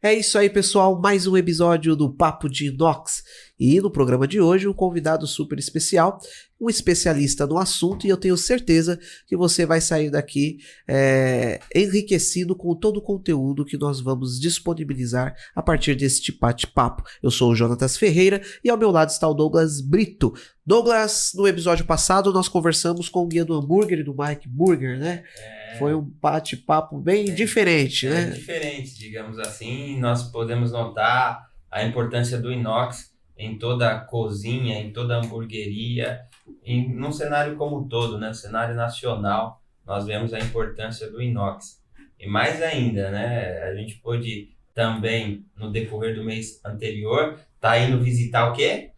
É isso aí, pessoal. Mais um episódio do Papo de Inox. E no programa de hoje, um convidado super especial, um especialista no assunto, e eu tenho certeza que você vai sair daqui enriquecido com todo o conteúdo que nós vamos disponibilizar a partir deste bate-papo. Eu sou o Jonatas Ferreira e ao meu lado está o Douglas Brito. Douglas, no episódio passado nós conversamos com o guia do hambúrguer e do Mike Burger, né? Foi um bate-papo bem diferente, né? Diferente, digamos assim. Nós podemos notar a importância do inox em toda a cozinha, em toda a hamburgueria, num cenário como um todo, né? No cenário nacional, nós vemos a importância do inox. E mais ainda, né? A gente pôde também, no decorrer do mês anterior, tá indo visitar o quê?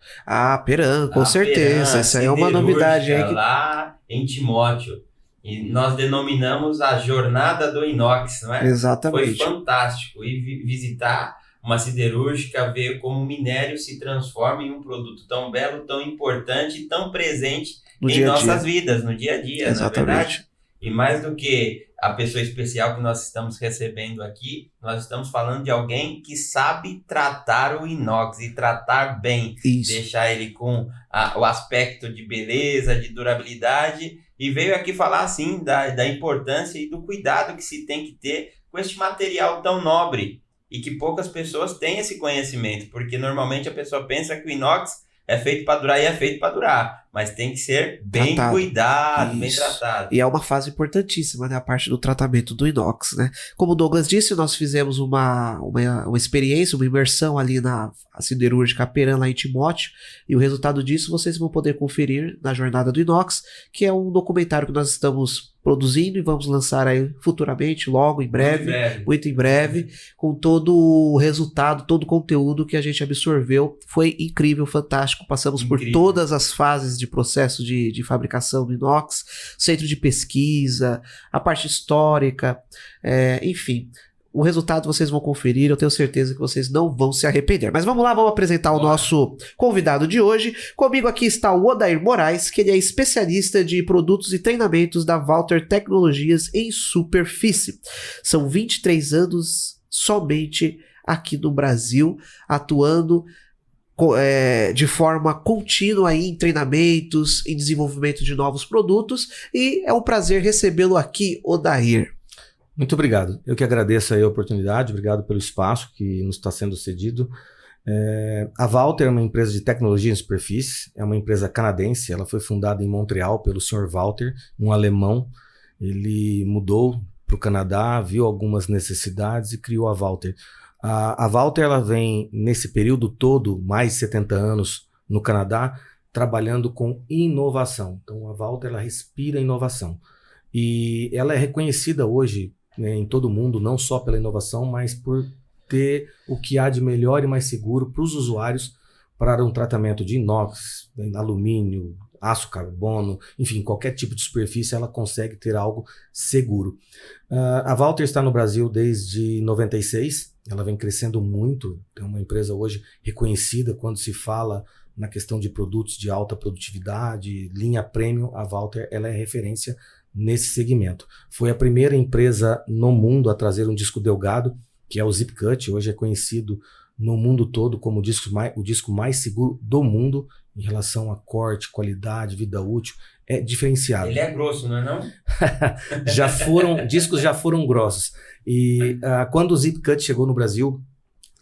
Peran, com certeza. Isso aí é uma novidade aí. Lá em Timóteo. E nós denominamos a Jornada do Inox, não é? Exatamente. Foi fantástico. E visitar uma siderúrgica, ver como o minério se transforma em um produto tão belo, tão importante e tão presente em nossas vidas, no dia a dia, exatamente. Não é verdade? E mais do que a pessoa especial que nós estamos recebendo aqui, nós estamos falando de alguém que sabe tratar o inox e tratar bem. Isso. Deixar ele com o aspecto de beleza, de durabilidade, e veio aqui falar assim da importância e do cuidado que se tem que ter com este material tão nobre e que poucas pessoas têm esse conhecimento, porque normalmente a pessoa pensa que o inox é feito para durar e é feito para durar, mas tem que ser bem cuidado, bem tratado. E é uma fase importantíssima, né, a parte do tratamento do inox, né? Como o Douglas disse, nós fizemos uma experiência, uma imersão ali na siderúrgica Peran, lá em Timóteo, e o resultado disso vocês vão poder conferir na Jornada do Inox, que é um documentário que nós estamos produzindo e vamos lançar aí futuramente, logo, muito em breve, com todo o resultado, todo o conteúdo que a gente absorveu. Foi incrível, fantástico, passamos por todas as fases de processo de fabricação do inox, centro de pesquisa, a parte histórica, enfim. O resultado vocês vão conferir, eu tenho certeza que vocês não vão se arrepender. Mas vamos lá, vamos apresentar o nosso convidado de hoje. Comigo aqui está o Odair Moraes, que ele é especialista de produtos e treinamentos da Walter Tecnologias em superfície. São 23 anos somente aqui no Brasil, atuando de forma contínua aí em treinamentos, em desenvolvimento de novos produtos, e é um prazer recebê-lo aqui, Odair. Muito obrigado. Eu que agradeço aí a oportunidade, obrigado pelo espaço que nos está sendo cedido. A Walter é uma empresa de tecnologia em superfície, é uma empresa canadense, ela foi fundada em Montreal pelo Sr. Walter, um alemão. Ele mudou para o Canadá, viu algumas necessidades e criou a Walter. A Walter ela vem, nesse período todo, mais de 70 anos no Canadá, trabalhando com inovação. Então a Walter ela respira inovação. E ela é reconhecida hoje, né, em todo o mundo, não só pela inovação, mas por ter o que há de melhor e mais seguro para os usuários para um tratamento de inox, alumínio, aço carbono, enfim, qualquer tipo de superfície ela consegue ter algo seguro. A Walter está no Brasil desde 96, ela vem crescendo muito, é uma empresa hoje reconhecida quando se fala na questão de produtos de alta produtividade, linha premium, a Walter ela é referência nesse segmento. Foi a primeira empresa no mundo a trazer um disco delgado, que é o Zip Cut, hoje é conhecido no mundo todo como o disco mais seguro do mundo em relação a corte, qualidade, vida útil, é diferenciado. Ele é grosso, não é não? Discos já foram grossos. E quando o Zip Cut chegou no Brasil,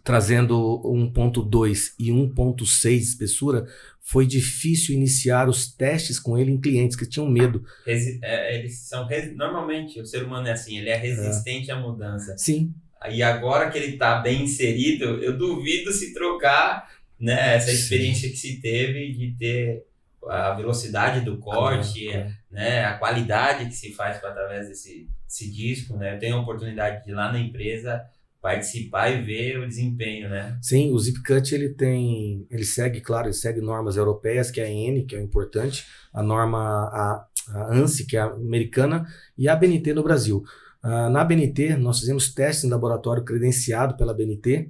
trazendo 1.2 e 1.6 espessura, foi difícil iniciar os testes com ele em clientes que tinham medo. Eles são normalmente o ser humano é assim, ele é resistente à mudança. Sim. E agora que ele está bem inserido, eu duvido se trocar, né, essa experiência que se teve de ter a velocidade do corte, né, a qualidade que se faz através desse disco, né? Eu tenho a oportunidade de ir lá na empresa participar e ver o desempenho, né? Sim, o Zip Cut ele segue normas europeias, que é a EN, que é importante, a norma a ANSI, que é a americana, e a ABNT no Brasil. Na ABNT, nós fizemos testes em laboratório credenciado pela ABNT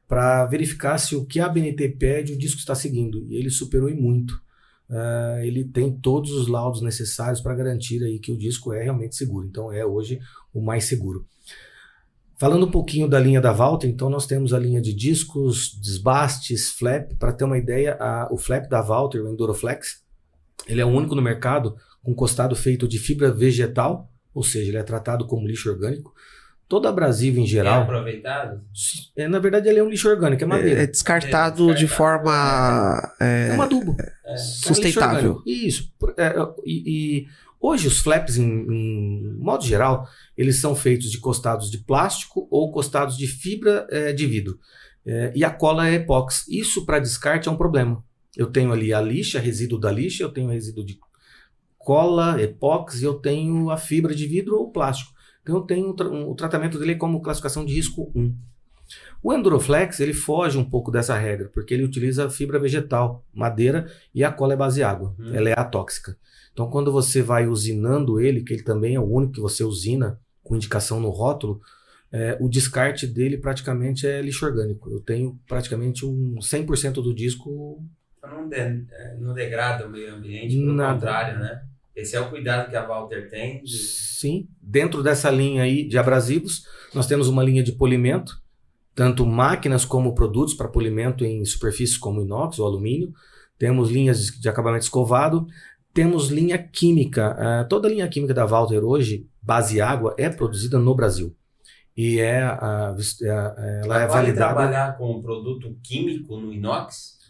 para verificar se o que a ABNT pede o disco está seguindo, e ele superou e muito. Ele tem todos os laudos necessários para garantir aí que o disco é realmente seguro, então é hoje o mais seguro. Falando um pouquinho da linha da Walter, então nós temos a linha de discos, desbastes, flap. Para ter uma ideia, o flap da Walter, o Enduroflex, ele é o único no mercado com costado feito de fibra vegetal, ou seja, ele é tratado como lixo orgânico. Toda abrasiva em geral... É aproveitado? Na verdade, ele é um lixo orgânico, é madeira. É descartado de forma... É um adubo. Sustentável. Isso. E hoje os flaps, em modo geral, eles são feitos de costados de plástico ou costados de fibra de vidro. E a cola é epóxi. Isso para descarte é um problema. Eu tenho ali a lixa, resíduo da lixa, eu tenho resíduo de cola, epóxi, eu tenho a fibra de vidro ou plástico. Então eu tenho o tratamento dele como classificação de risco 1. O Enduroflex, ele foge um pouco dessa regra, porque ele utiliza fibra vegetal, madeira, e a cola é base água. Ela é atóxica. Então quando você vai usinando ele, que ele também é o único que você usina com indicação no rótulo, o descarte dele praticamente é lixo orgânico. Eu tenho praticamente 100% do disco... Não degrada o meio ambiente, pelo contrário, né? Esse é o cuidado que a Walter tem. Sim. Dentro dessa linha aí de abrasivos, nós temos uma linha de polimento, tanto máquinas como produtos para polimento em superfícies como inox ou alumínio. Temos linhas de acabamento escovado. Temos linha química. Toda a linha química da Walter hoje, base água, é produzida no Brasil. E ela é validada... trabalhar com produto químico no inox?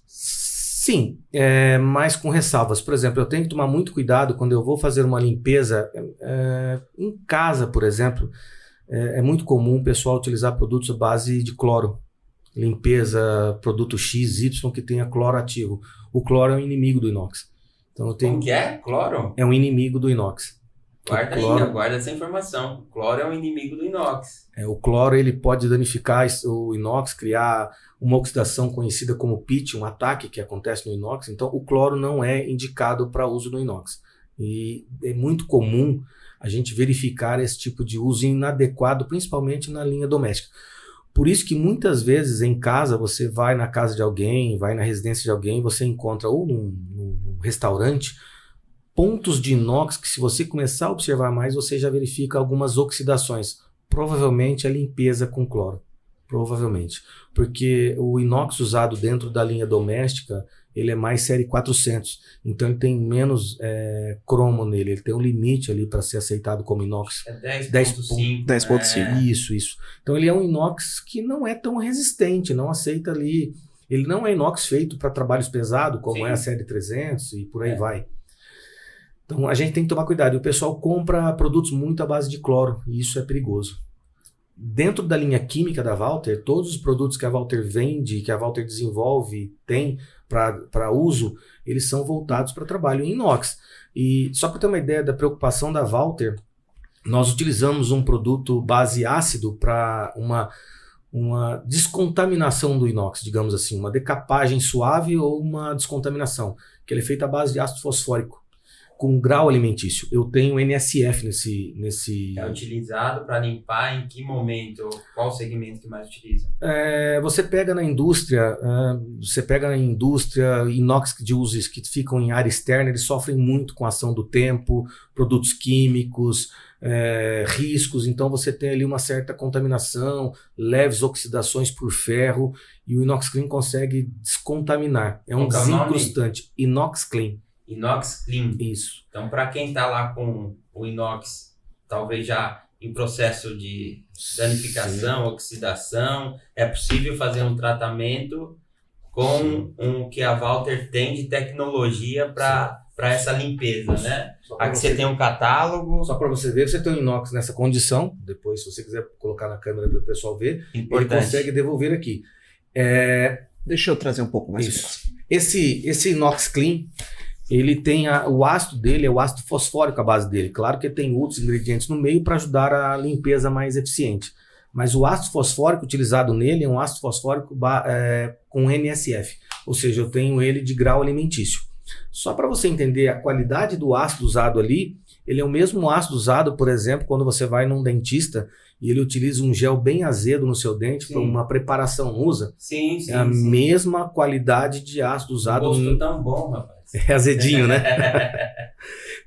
Sim, mas com ressalvas. Por exemplo, eu tenho que tomar muito cuidado quando eu vou fazer uma limpeza em casa, por exemplo. É muito comum o pessoal utilizar produtos à base de cloro. Limpeza, produto X, Y que tenha cloro ativo. O cloro é um inimigo do inox. Então, Como que é? Cloro? É um inimigo do inox. Guarda essa informação. O cloro é um inimigo do inox. O cloro ele pode danificar o inox, criar uma oxidação conhecida como pitch, um ataque que acontece no inox. Então, o cloro não é indicado para uso no inox. E é muito comum a gente verificar esse tipo de uso inadequado, principalmente na linha doméstica. Por isso que muitas vezes em casa, você vai na casa de alguém, vai na residência de alguém, você encontra ou num restaurante, pontos de inox que se você começar a observar mais, você já verifica algumas oxidações. Provavelmente a limpeza com cloro. Provavelmente. Porque o inox usado dentro da linha doméstica, ele é mais série 400. Então ele tem menos cromo nele. Ele tem um limite ali para ser aceitado como inox. É 10.5. 10.5. Isso. Então ele é um inox que não é tão resistente, não aceita ali. Ele não é inox feito para trabalhos pesados, como é a série 300 e por aí vai. Então a gente tem que tomar cuidado. E o pessoal compra produtos muito à base de cloro, e isso é perigoso. Dentro da linha química da Walter, todos os produtos que a Walter vende, que a Walter desenvolve, tem para uso, eles são voltados para trabalho em inox. E só para ter uma ideia da preocupação da Walter, nós utilizamos um produto base ácido para uma descontaminação do inox, digamos assim, uma decapagem suave ou uma descontaminação, que ele é feito à base de ácido fosfórico, com grau alimentício. Eu tenho NSF nesse... É utilizado para limpar em que momento? Qual segmento que mais utiliza? Você pega na indústria, inox de usos que ficam em área externa, eles sofrem muito com a ação do tempo, produtos químicos, riscos, então você tem ali uma certa contaminação, leves oxidações por ferro, e o Inox Clean consegue descontaminar. É um desincrustante. Inox Clean. Inox Clean. Isso. Então, para quem está lá com o inox, talvez já em processo de danificação, oxidação, é possível fazer um tratamento com o que a Walter tem de tecnologia para essa limpeza, né? Aqui você tem um catálogo. Só para você ver, você tem um inox nessa condição. Depois, se você quiser colocar na câmera para o pessoal ver, Importante. Ele consegue devolver aqui. Deixa eu trazer um pouco mais. Isso. Esse Inox Clean, ele tem o ácido dele, é o ácido fosfórico a base dele. Claro que tem outros ingredientes no meio para ajudar a limpeza mais eficiente. Mas o ácido fosfórico utilizado nele é um ácido fosfórico com NSF. Ou seja, eu tenho ele de grau alimentício. Só para você entender a qualidade do ácido usado ali, ele é o mesmo ácido usado, por exemplo, quando você vai num dentista e ele utiliza um gel bem azedo no seu dente para uma preparação, não usa? Sim. É a mesma qualidade de ácido usado. Gosto tão bom, rapaz. É azedinho, né?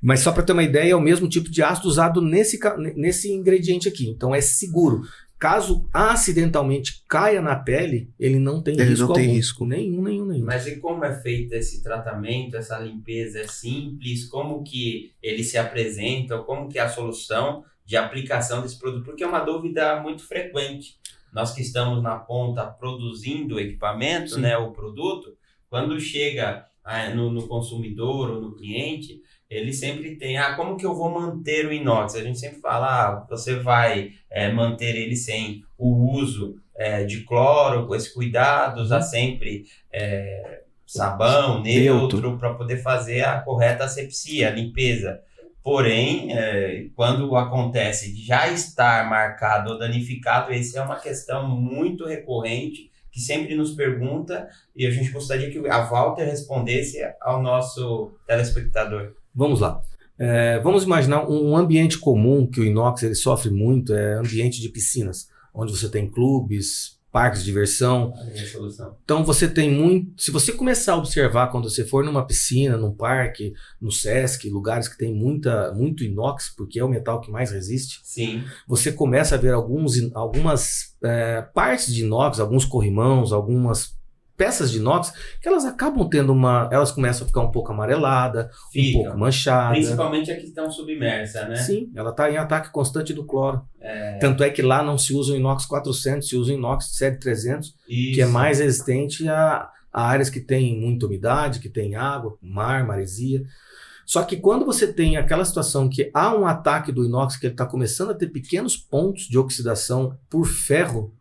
Mas só para ter uma ideia, é o mesmo tipo de ácido usado nesse ingrediente aqui. Então é seguro. Caso acidentalmente caia na pele, ele não tem risco não tem algum. risco. Nenhum. Mas e como é feito esse tratamento, essa limpeza? É simples? Como que ele se apresenta? Como que é a solução de aplicação desse produto? Porque é uma dúvida muito frequente. Nós que estamos na ponta produzindo o equipamento, Sim. né, o produto, quando chega no consumidor ou no cliente, ele sempre tem, como que eu vou manter o inox? A gente sempre fala, você vai manter ele sem o uso de cloro, com esse cuidado, usar sempre sabão neutro para poder fazer a correta asepsia, a limpeza. Porém, quando acontece de já estar marcado ou danificado, essa é uma questão muito recorrente, que sempre nos pergunta, e a gente gostaria que a Walter respondesse ao nosso telespectador. Vamos lá. Vamos imaginar um ambiente comum que o inox ele sofre muito, é ambiente de piscinas, onde você tem clubes, parques de diversão. Então você tem muito... Se você começar a observar quando você for numa piscina, num parque, no Sesc, lugares que tem muito inox, porque é o metal que mais resiste, sim, você começa a ver algumas partes de inox, alguns corrimãos, algumas peças de inox, que elas acabam tendo elas começam a ficar um pouco amarelada, um pouco manchada. Principalmente a que estão submersa, né? Sim, ela está em ataque constante do cloro. Tanto é que lá não se usa o inox 400, se usa o inox série 300, que é mais resistente a áreas que tem muita umidade, que tem água, mar, maresia. Só que quando você tem aquela situação que há um ataque do inox, que ele está começando a ter pequenos pontos de oxidação por ferro,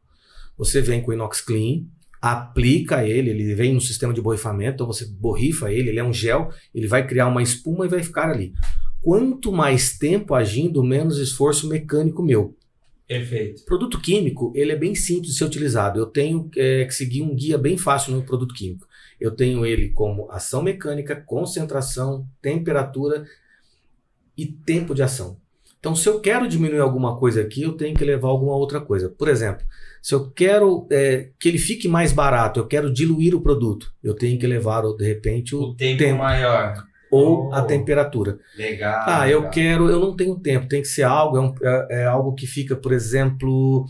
você vem com o inox clean, aplica ele vem no sistema de borrifamento, então você borrifa ele é um gel, ele vai criar uma espuma e vai ficar ali. Quanto mais tempo agindo, menos esforço mecânico meu. Perfeito. Produto químico, ele é bem simples de ser utilizado. Eu tenho que seguir um guia bem fácil no produto químico. Eu tenho ele como ação mecânica, concentração, temperatura e tempo de ação. Então, se eu quero diminuir alguma coisa aqui, eu tenho que levar alguma outra coisa. Por exemplo, se eu quero que ele fique mais barato, eu quero diluir o produto, eu tenho que levar, de repente, o tempo maior. Ou a temperatura. Legal. Eu não tenho tempo, tem que ser algo, é algo que fica, por exemplo,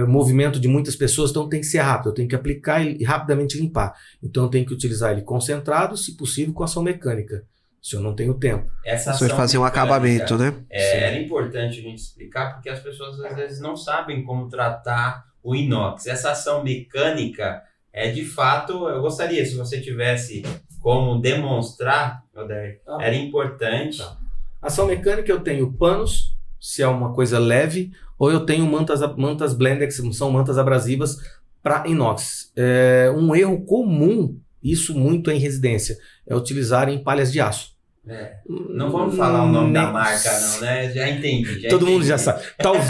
movimento de muitas pessoas, então tem que ser rápido, eu tenho que aplicar e rapidamente limpar. Então eu tenho que utilizar ele concentrado, se possível, com ação mecânica. Se eu não tenho tempo. Essa ação de fazer um acabamento, né? Era importante a gente explicar, porque as pessoas às vezes não sabem como tratar o inox. Essa ação mecânica de fato, eu gostaria, se você tivesse como demonstrar, Odair, era importante. Tá. Ação mecânica, eu tenho panos, se é uma coisa leve, ou eu tenho mantas Blendex, são mantas abrasivas para inox. Um erro comum, isso muito em residência, é utilizarem palhas de aço. Não vamos falar o nome da marca, não, né? Já entendi. Todo mundo já sabe.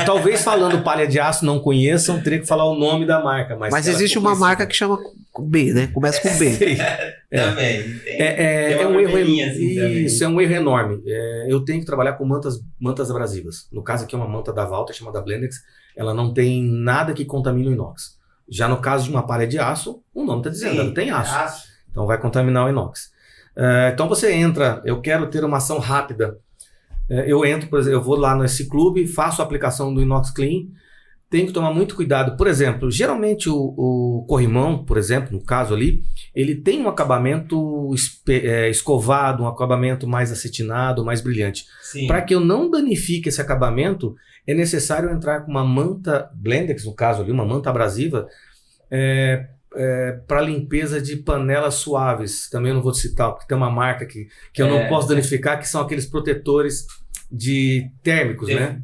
Talvez falando palha de aço não conheçam, teria que falar o nome da marca. Mas existe uma marca que chama B, né? Começa com B. Também. É um erro, assim, isso é um erro enorme. Eu tenho que trabalhar com mantas abrasivas. No caso aqui é uma manta da Walter, chamada Blendex. Ela não tem nada que contamine o inox. Já no caso de uma palha de aço, o nome está dizendo, ela tem aço. Então vai contaminar o inox. Então você entra, eu quero ter uma ação rápida. Eu entro, por exemplo, eu vou lá nesse clube, faço a aplicação do inox clean, tenho que tomar muito cuidado. Por exemplo, geralmente o corrimão, por exemplo, no caso ali, ele tem um acabamento escovado, um acabamento mais acetinado, mais brilhante. Para que eu não danifique esse acabamento, é necessário entrar com uma manta Blendex, no caso ali, uma manta abrasiva, para limpeza de panelas suaves. Também eu não vou citar, porque tem uma marca que eu não posso danificar, que são aqueles protetores de térmicos, né?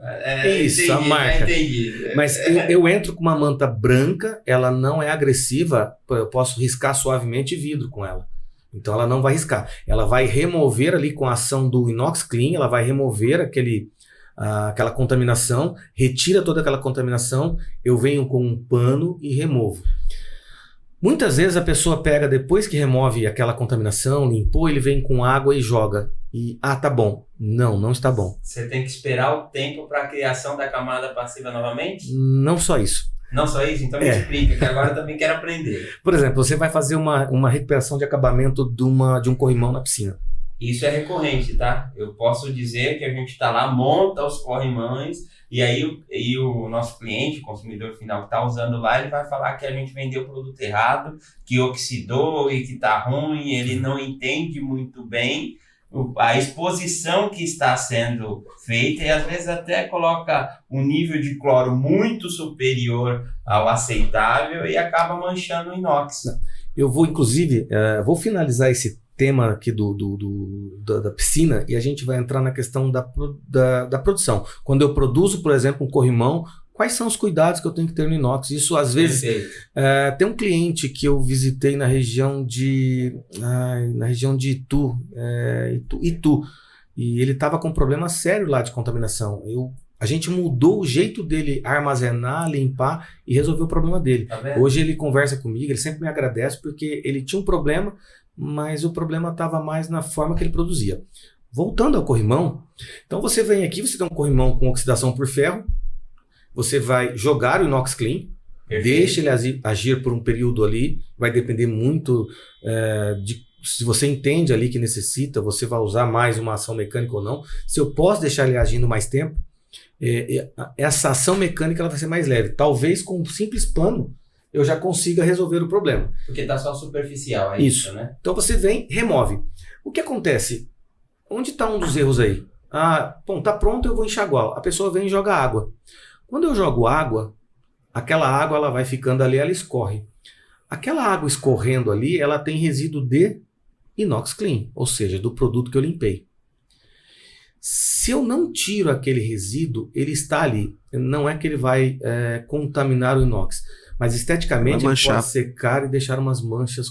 Isso, entendi, a marca. Mas eu entro com uma manta branca, ela não é agressiva, eu posso riscar suavemente vidro com ela. Então ela não vai riscar. Ela vai remover ali com a ação do inox clean, ela vai remover aquela contaminação, retira toda aquela contaminação, eu venho com um pano e removo. Muitas vezes a pessoa pega, depois que remove aquela contaminação, limpou, ele vem com água e joga. E, tá bom. Não está bom. Você tem que esperar o tempo para a criação da camada passiva novamente? Não só isso. Não só isso? Então me explica, que agora eu também quero aprender. Por exemplo, você vai fazer uma recuperação de acabamento de um corrimão na piscina. Isso é recorrente, tá? Eu posso dizer que a gente está lá, monta os corrimães, e aí o nosso cliente, o consumidor final que está usando lá, ele vai falar que a gente vendeu o produto errado, que oxidou e que está ruim, ele não entende muito bem a exposição que está sendo feita e às vezes até coloca um nível de cloro muito superior ao aceitável e acaba manchando o inox. Eu vou, inclusive, vou finalizar esse tema aqui da piscina e a gente vai entrar na questão da produção. Quando eu produzo, por exemplo, um corrimão, quais são os cuidados que eu tenho que ter no inox? Isso, às vezes, tem um cliente que eu visitei na região de Itu, e ele estava com um problema sério lá de contaminação. A gente mudou o jeito dele armazenar, limpar e resolveu o problema dele. Tá vendo? Hoje ele conversa comigo, ele sempre me agradece porque ele tinha um problema, mas o problema estava mais na forma que ele produzia. Voltando ao corrimão, então você vem aqui, você tem um corrimão com oxidação por ferro, você vai jogar o inox clean, deixa ele agir por um período ali, vai depender muito se você entende ali que necessita, você vai usar mais uma ação mecânica ou não. Se eu posso deixar ele agindo mais tempo, essa ação mecânica ela vai ser mais leve. Talvez com um simples pano eu já consiga resolver o problema. Porque está só superficial, é Isso, né? Então você vem, remove. O que acontece? Onde está um dos erros aí? Bom, tá pronto, eu vou enxaguar. A pessoa vem e joga água. Quando eu jogo água, aquela água ela vai ficando ali, ela escorre. Aquela água escorrendo ali, ela tem resíduo de inox clean, ou seja, do produto que eu limpei. Se eu não tiro aquele resíduo, ele está ali. Não é que ele vai contaminar o inox, mas esteticamente ele pode secar e deixar umas manchas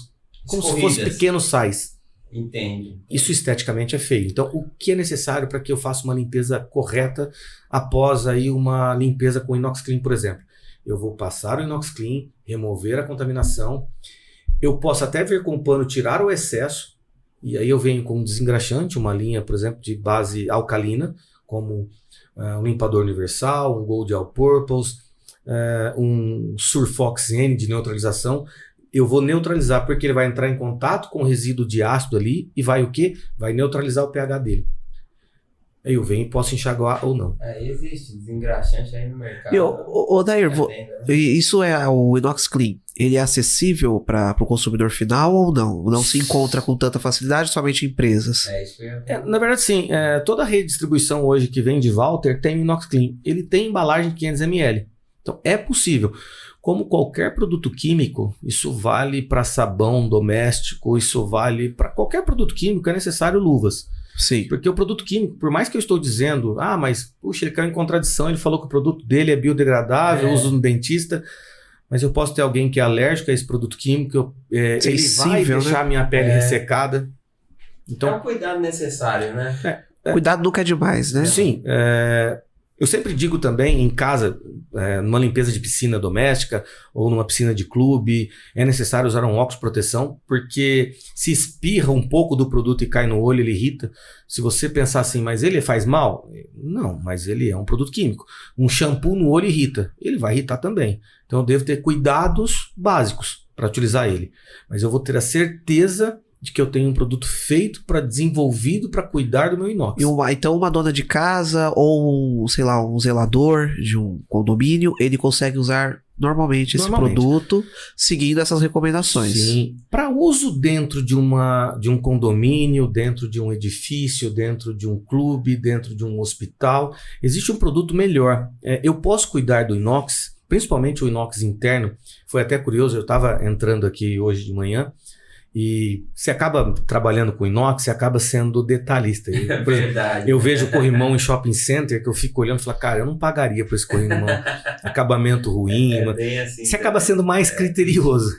como se fossem pequenos sais. Entende. Isso esteticamente é feio. Então, o que é necessário para que eu faça uma limpeza correta após aí uma limpeza com inox clean, por exemplo? Eu vou passar o inox clean, remover a contaminação. Eu posso até vir com o pano tirar o excesso. E aí eu venho com um desengraxante, uma linha, por exemplo, de base alcalina, como um limpador universal, um Gold All Purpose, um Surfox N de neutralização. Eu vou neutralizar porque ele vai entrar em contato com o resíduo de ácido ali e vai o quê? Vai neutralizar o pH dele. Aí eu venho e posso enxaguar ou não. Existe desengraxante aí no mercado. Dair, isso é o inox clean. Ele é acessível para o consumidor final ou não? Não se encontra com tanta facilidade, somente em empresas? Isso que eu na verdade, sim. Toda a rede de distribuição hoje que vem de Walter tem inox clean. Ele tem embalagem 500 ml. Então é possível. Como qualquer produto químico, isso vale para sabão doméstico, isso vale para qualquer produto químico, é necessário luvas. Sim. Porque o produto químico, por mais que eu estou dizendo, mas puxa, ele caiu em contradição, ele falou que o produto dele é biodegradável, uso no dentista, mas eu posso ter alguém que é alérgico a esse produto químico, ele vai deixar minha pele ressecada. Então, é um cuidado necessário, né? Cuidado nunca é demais, né? Sim. Eu sempre digo também, em casa, numa limpeza de piscina doméstica ou numa piscina de clube, é necessário usar um óculos de proteção, porque se espirra um pouco do produto e cai no olho, ele irrita. Se você pensar assim, mas ele faz mal? Não, mas ele é um produto químico. Um shampoo no olho irrita, ele vai irritar também. Então eu devo ter cuidados básicos para utilizar ele. Mas eu vou ter a certeza de que eu tenho um produto feito, desenvolvido para cuidar do meu inox. Então uma dona de casa ou, sei lá, um zelador de um condomínio, ele consegue usar normalmente esse produto, seguindo essas recomendações. Sim. Para uso dentro de um condomínio, dentro de um edifício, dentro de um clube, dentro de um hospital, existe um produto melhor. Eu posso cuidar do inox, principalmente o inox interno. Foi até curioso, eu estava entrando aqui hoje de manhã, e você acaba trabalhando com inox, você acaba sendo detalhista. Verdade. Eu vejo corrimão em shopping center que eu fico olhando e falo, cara, eu não pagaria por esse corrimão. Acabamento ruim. Assim, você acaba sendo mais criterioso.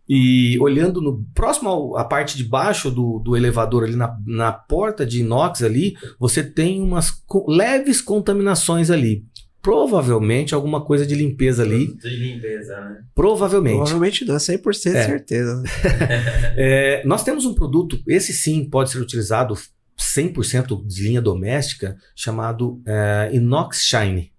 E olhando próximo à parte de baixo do elevador, ali na porta de inox ali, você tem umas leves contaminações ali. Provavelmente alguma coisa de limpeza ali. De limpeza, né? Provavelmente não, é 100% certeza. Nós temos um produto, esse sim pode ser utilizado 100% de linha doméstica, chamado Inox Shine.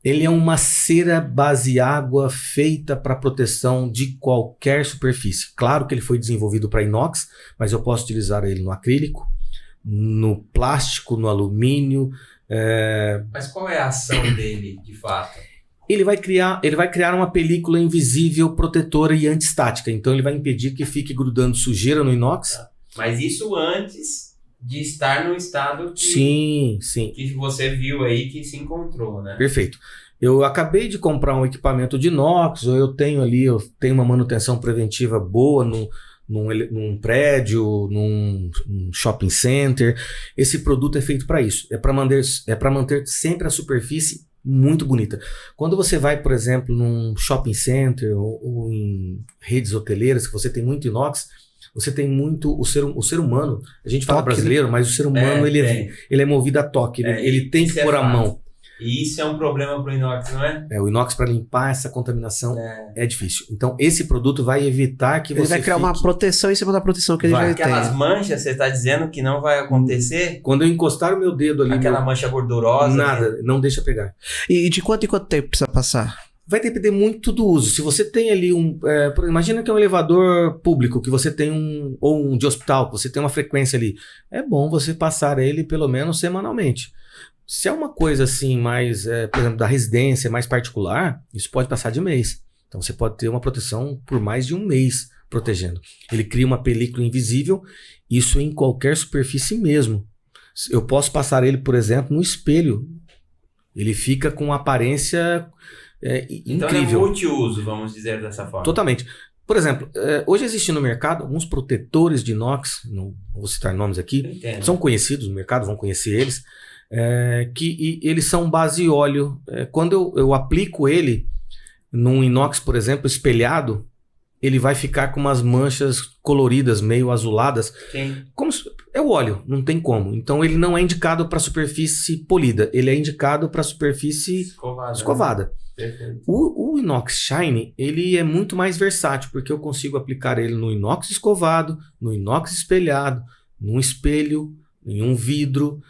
Ele é uma cera base água feita para proteção de qualquer superfície. Claro que ele foi desenvolvido para inox, mas eu posso utilizar ele no acrílico, no plástico, no alumínio. Mas qual é a ação dele, de fato? Ele vai criar uma película invisível, protetora e antistática. Então ele vai impedir que fique grudando sujeira no inox. Mas isso antes de estar no estado Sim. que você viu aí, que se encontrou, né? Perfeito. Eu acabei de comprar um equipamento de inox, ou eu tenho uma manutenção preventiva boa num prédio, num shopping center. Esse produto é feito para isso. É para manter sempre a superfície muito bonita. Quando você vai, por exemplo, num shopping center ou em redes hoteleiras, que você tem muito inox, você tem muito o ser humano. A gente fala Toque, brasileiro, mas o ser humano ele é movido a toque. Ele tem que pôr a mão. E isso é um problema para o inox, não é? O inox, para limpar essa contaminação, é difícil. Então, esse produto vai evitar que ele vai criar uma proteção em cima da proteção que ele já tem. Aquelas manchas, você está dizendo que não vai acontecer? Quando eu encostar o meu dedo ali... Aquela mancha gordurosa? Nada, não deixa pegar. E de quanto em quanto tempo precisa passar? Vai depender muito do uso. Se você tem ali imagina que é um elevador público, que você tem ou um de hospital, que você tem uma frequência ali. É bom você passar ele pelo menos semanalmente. Se é uma coisa assim mais, por exemplo, da residência, mais particular, isso pode passar de mês. Então você pode ter uma proteção por mais de um mês protegendo. Ele cria uma película invisível, isso em qualquer superfície mesmo. Eu posso passar ele, por exemplo, no espelho. Ele fica com uma aparência então incrível. Então é multiuso, vamos dizer dessa forma. Totalmente. Por exemplo, hoje existe no mercado alguns protetores de inox, não vou citar nomes aqui, são conhecidos no mercado, vão conhecer eles, que eles são base óleo. Quando eu aplico ele num inox, por exemplo, espelhado, ele vai ficar com umas manchas coloridas, meio azuladas. Sim. É o óleo, não tem como. Então ele não é indicado para superfície polida, ele é indicado para superfície escovada. Perfeito. O inox shine, ele é muito mais versátil, porque eu consigo aplicar ele no inox escovado, no inox espelhado, num espelho, em um vidro,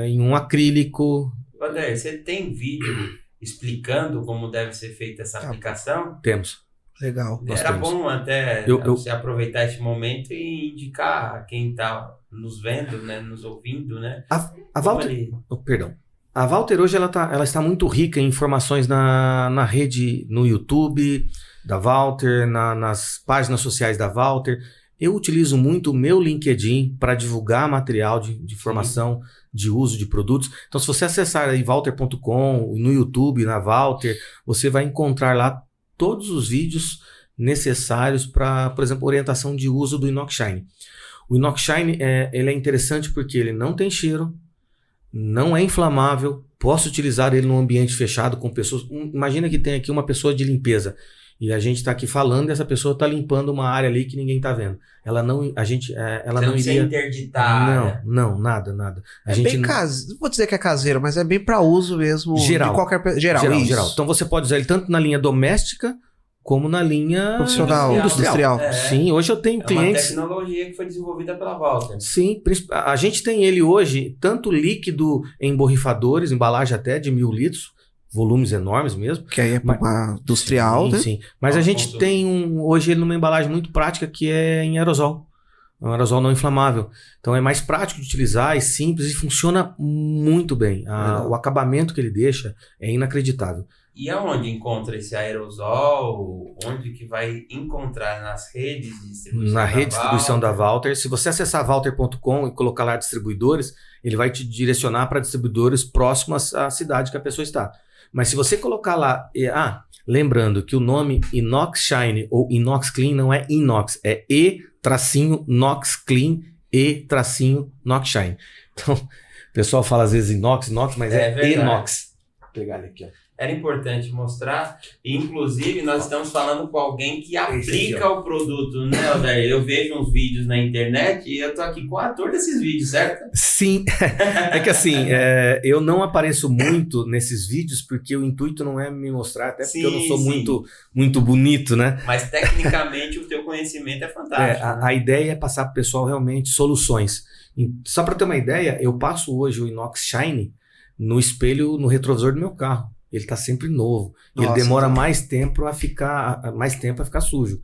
em um acrílico. André, você tem vídeo explicando como deve ser feita essa aplicação? Temos. Legal. Era bom até você aproveitar esse momento e indicar a quem está nos vendo, né, nos ouvindo, né? A Valter, perdão. A Valter hoje ela está muito rica em informações na rede, no YouTube da Valter, nas páginas sociais da Valter. Eu utilizo muito o meu LinkedIn para divulgar material de formação, de uso de produtos. Então, se você acessar aí valter.com, no YouTube, na Valter, você vai encontrar lá todos os vídeos necessários para, por exemplo, orientação de uso do Inox Shine. O Inox Shine ele é interessante porque ele não tem cheiro, não é inflamável, posso utilizar ele num ambiente fechado com pessoas. Imagina que tem aqui uma pessoa de limpeza e a gente está aqui falando e essa pessoa está limpando uma área ali que ninguém está vendo. Ela não iria interditar. Não, nada. Bem caseiro, não vou dizer que é caseiro, mas é bem para uso mesmo geral. De qualquer geral. Então você pode usar ele tanto na linha doméstica como na linha profissional, industrial. Sim, hoje eu tenho clientes... É uma tecnologia que foi desenvolvida pela Valter. Sim, a gente tem ele hoje, tanto líquido em borrifadores, embalagem até de 1.000 litros, volumes enormes mesmo. Que aí é uma industrial, né? Sim, mas a gente tem hoje ele numa embalagem muito prática que é em aerosol. É um aerosol não inflamável. Então é mais prático de utilizar, é simples e funciona muito bem. O acabamento que ele deixa é inacreditável. E aonde encontra esse aerosol? Onde que vai encontrar? Nas redes de distribuição? Na rede de distribuição da Valter. Se você acessar valter.com e colocar lá distribuidores, ele vai te direcionar para distribuidores próximos à cidade que a pessoa está. Mas se você colocar lá... lembrando que o nome Inox Shine ou Inox Clean não é inox, é E-Nox Clean, E-Nox Shine. Então, o pessoal fala às vezes inox, mas é inox. Vou pegar ele aqui, ó. Era importante mostrar, e inclusive nós estamos falando com alguém que aplica o produto, né, Odair? Eu vejo uns vídeos na internet e eu tô aqui com o ator desses vídeos, certo? Sim, é que assim, eu não apareço muito nesses vídeos porque o intuito não é me mostrar, até porque eu não sou muito bonito, né? Mas tecnicamente o teu conhecimento é fantástico. A ideia é passar para o pessoal realmente soluções. Só para ter uma ideia, eu passo hoje o Inox Shine no espelho, no retrovisor do meu carro. ele está sempre novo. E ele Nossa, demora então- mais tempo a ficar sujo.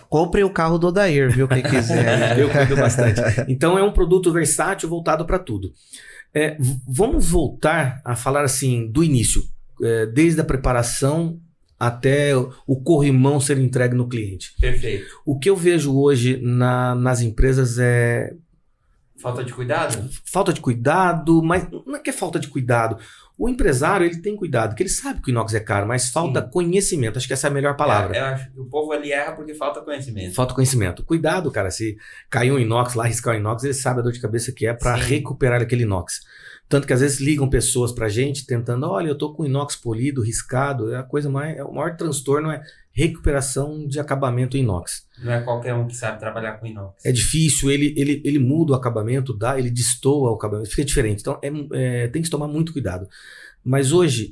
Comprem o carro do Odair, viu? Quem quiser. Eu cuido bastante. Então é um produto versátil voltado para tudo. Vamos voltar a falar assim do início, desde a preparação até o corrimão ser entregue no cliente. Perfeito. O que eu vejo hoje nas empresas é Falta de cuidado? falta de cuidado, mas não é que é falta de cuidado. O empresário, ele tem cuidado, porque ele sabe que o inox é caro, mas falta Sim. conhecimento. Acho que essa é a melhor palavra. Eu acho que o povo ali erra porque falta conhecimento. Falta conhecimento. Cuidado, cara, se cair um inox lá, riscar um inox, ele sabe a dor de cabeça que é para Sim. recuperar aquele inox. Tanto que às vezes ligam pessoas pra gente tentando, olha, eu tô com inox polido, riscado, o maior transtorno é recuperação de acabamento em inox. Não é qualquer um que sabe trabalhar com inox. É difícil, ele muda o acabamento, ele destoa o acabamento, fica diferente. Então tem que tomar muito cuidado. Mas hoje,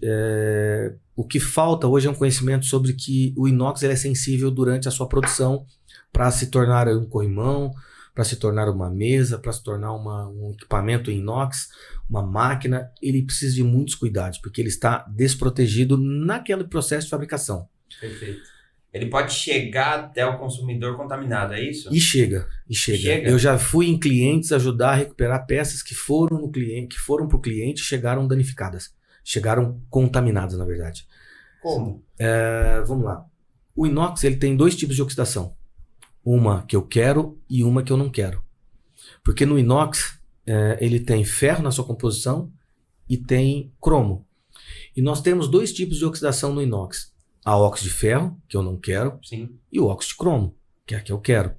o que falta hoje é um conhecimento sobre que o inox ele é sensível durante a sua produção para se tornar um corrimão, para se tornar uma mesa, para se tornar um equipamento em inox, uma máquina. Ele precisa de muitos cuidados, porque ele está desprotegido naquele processo de fabricação. Perfeito. Ele pode chegar até o consumidor contaminado, é isso? E chega. Chega? Eu já fui em clientes ajudar a recuperar peças que foram para o cliente e chegaram danificadas. Chegaram contaminadas, na verdade. Como? Vamos lá. O inox ele tem dois tipos de oxidação. Uma que eu quero e uma que eu não quero. Porque no inox ele tem ferro na sua composição e tem cromo. E nós temos dois tipos de oxidação no inox. A óxido de ferro, que eu não quero, Sim. e o óxido de cromo, que é a que eu quero.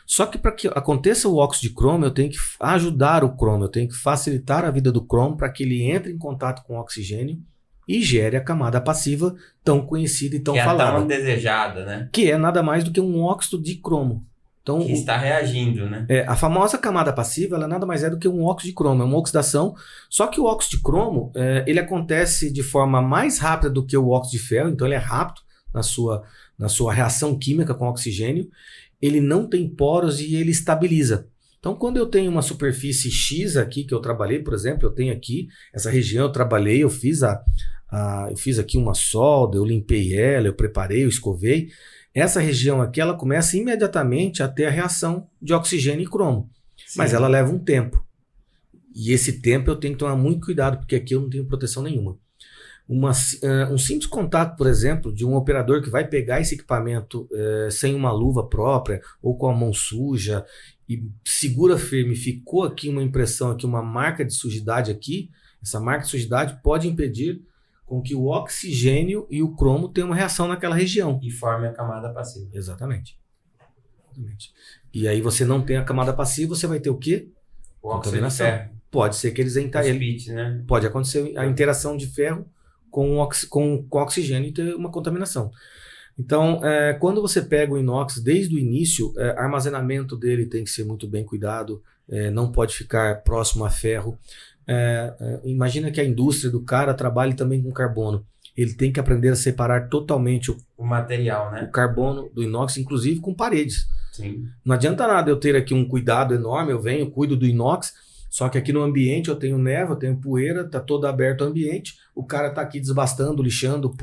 Só que para que aconteça o óxido de cromo, eu tenho que ajudar o cromo, eu tenho que facilitar a vida do cromo para que ele entre em contato com o oxigênio e gere a camada passiva tão conhecida e tão Que é falada. tão desejada, né? Que é nada mais do que um óxido de cromo. Então, Que está reagindo, né? a famosa camada passiva, ela nada mais é do que um óxido de cromo, é uma oxidação. Só que o óxido de cromo, ele acontece de forma mais rápida do que o óxido de ferro, então ele é rápido na sua reação química com o oxigênio. Ele não tem poros e ele estabiliza. Então, quando eu tenho uma superfície X aqui, que eu trabalhei, por exemplo, eu tenho aqui, essa região eu trabalhei, eu fiz aqui uma solda, eu limpei ela, eu preparei, eu escovei. Essa região aqui, ela começa imediatamente a ter a reação de oxigênio e cromo. Sim. Mas ela leva um tempo. E esse tempo eu tenho que tomar muito cuidado, porque aqui eu não tenho proteção nenhuma. Um simples contato, por exemplo, de um operador que vai pegar esse equipamento sem uma luva própria ou com a mão suja e segura firme, ficou aqui uma impressão, aqui uma marca de sujidade aqui, essa marca de sujidade pode impedir com que o oxigênio e o cromo tenham uma reação naquela região. E forme a camada passiva. Exatamente. E aí você não tem a camada passiva, você vai ter o quê? O óxido de ferro. Pode ser que eles Os entrem. pits, né? Pode acontecer a interação de ferro com oxigênio e ter uma contaminação. Então, quando você pega o inox desde o início, armazenamento dele tem que ser muito bem cuidado, não pode ficar próximo a ferro. Imagina que a indústria do cara trabalhe também com carbono. Ele tem que aprender a separar totalmente O material, né? o carbono do inox, inclusive com paredes. Sim. Não adianta nada eu ter aqui um cuidado enorme, eu cuido do inox, só que aqui no ambiente eu tenho névoa, eu tenho poeira, tá todo aberto o ambiente, o cara tá aqui desbastando, lixando,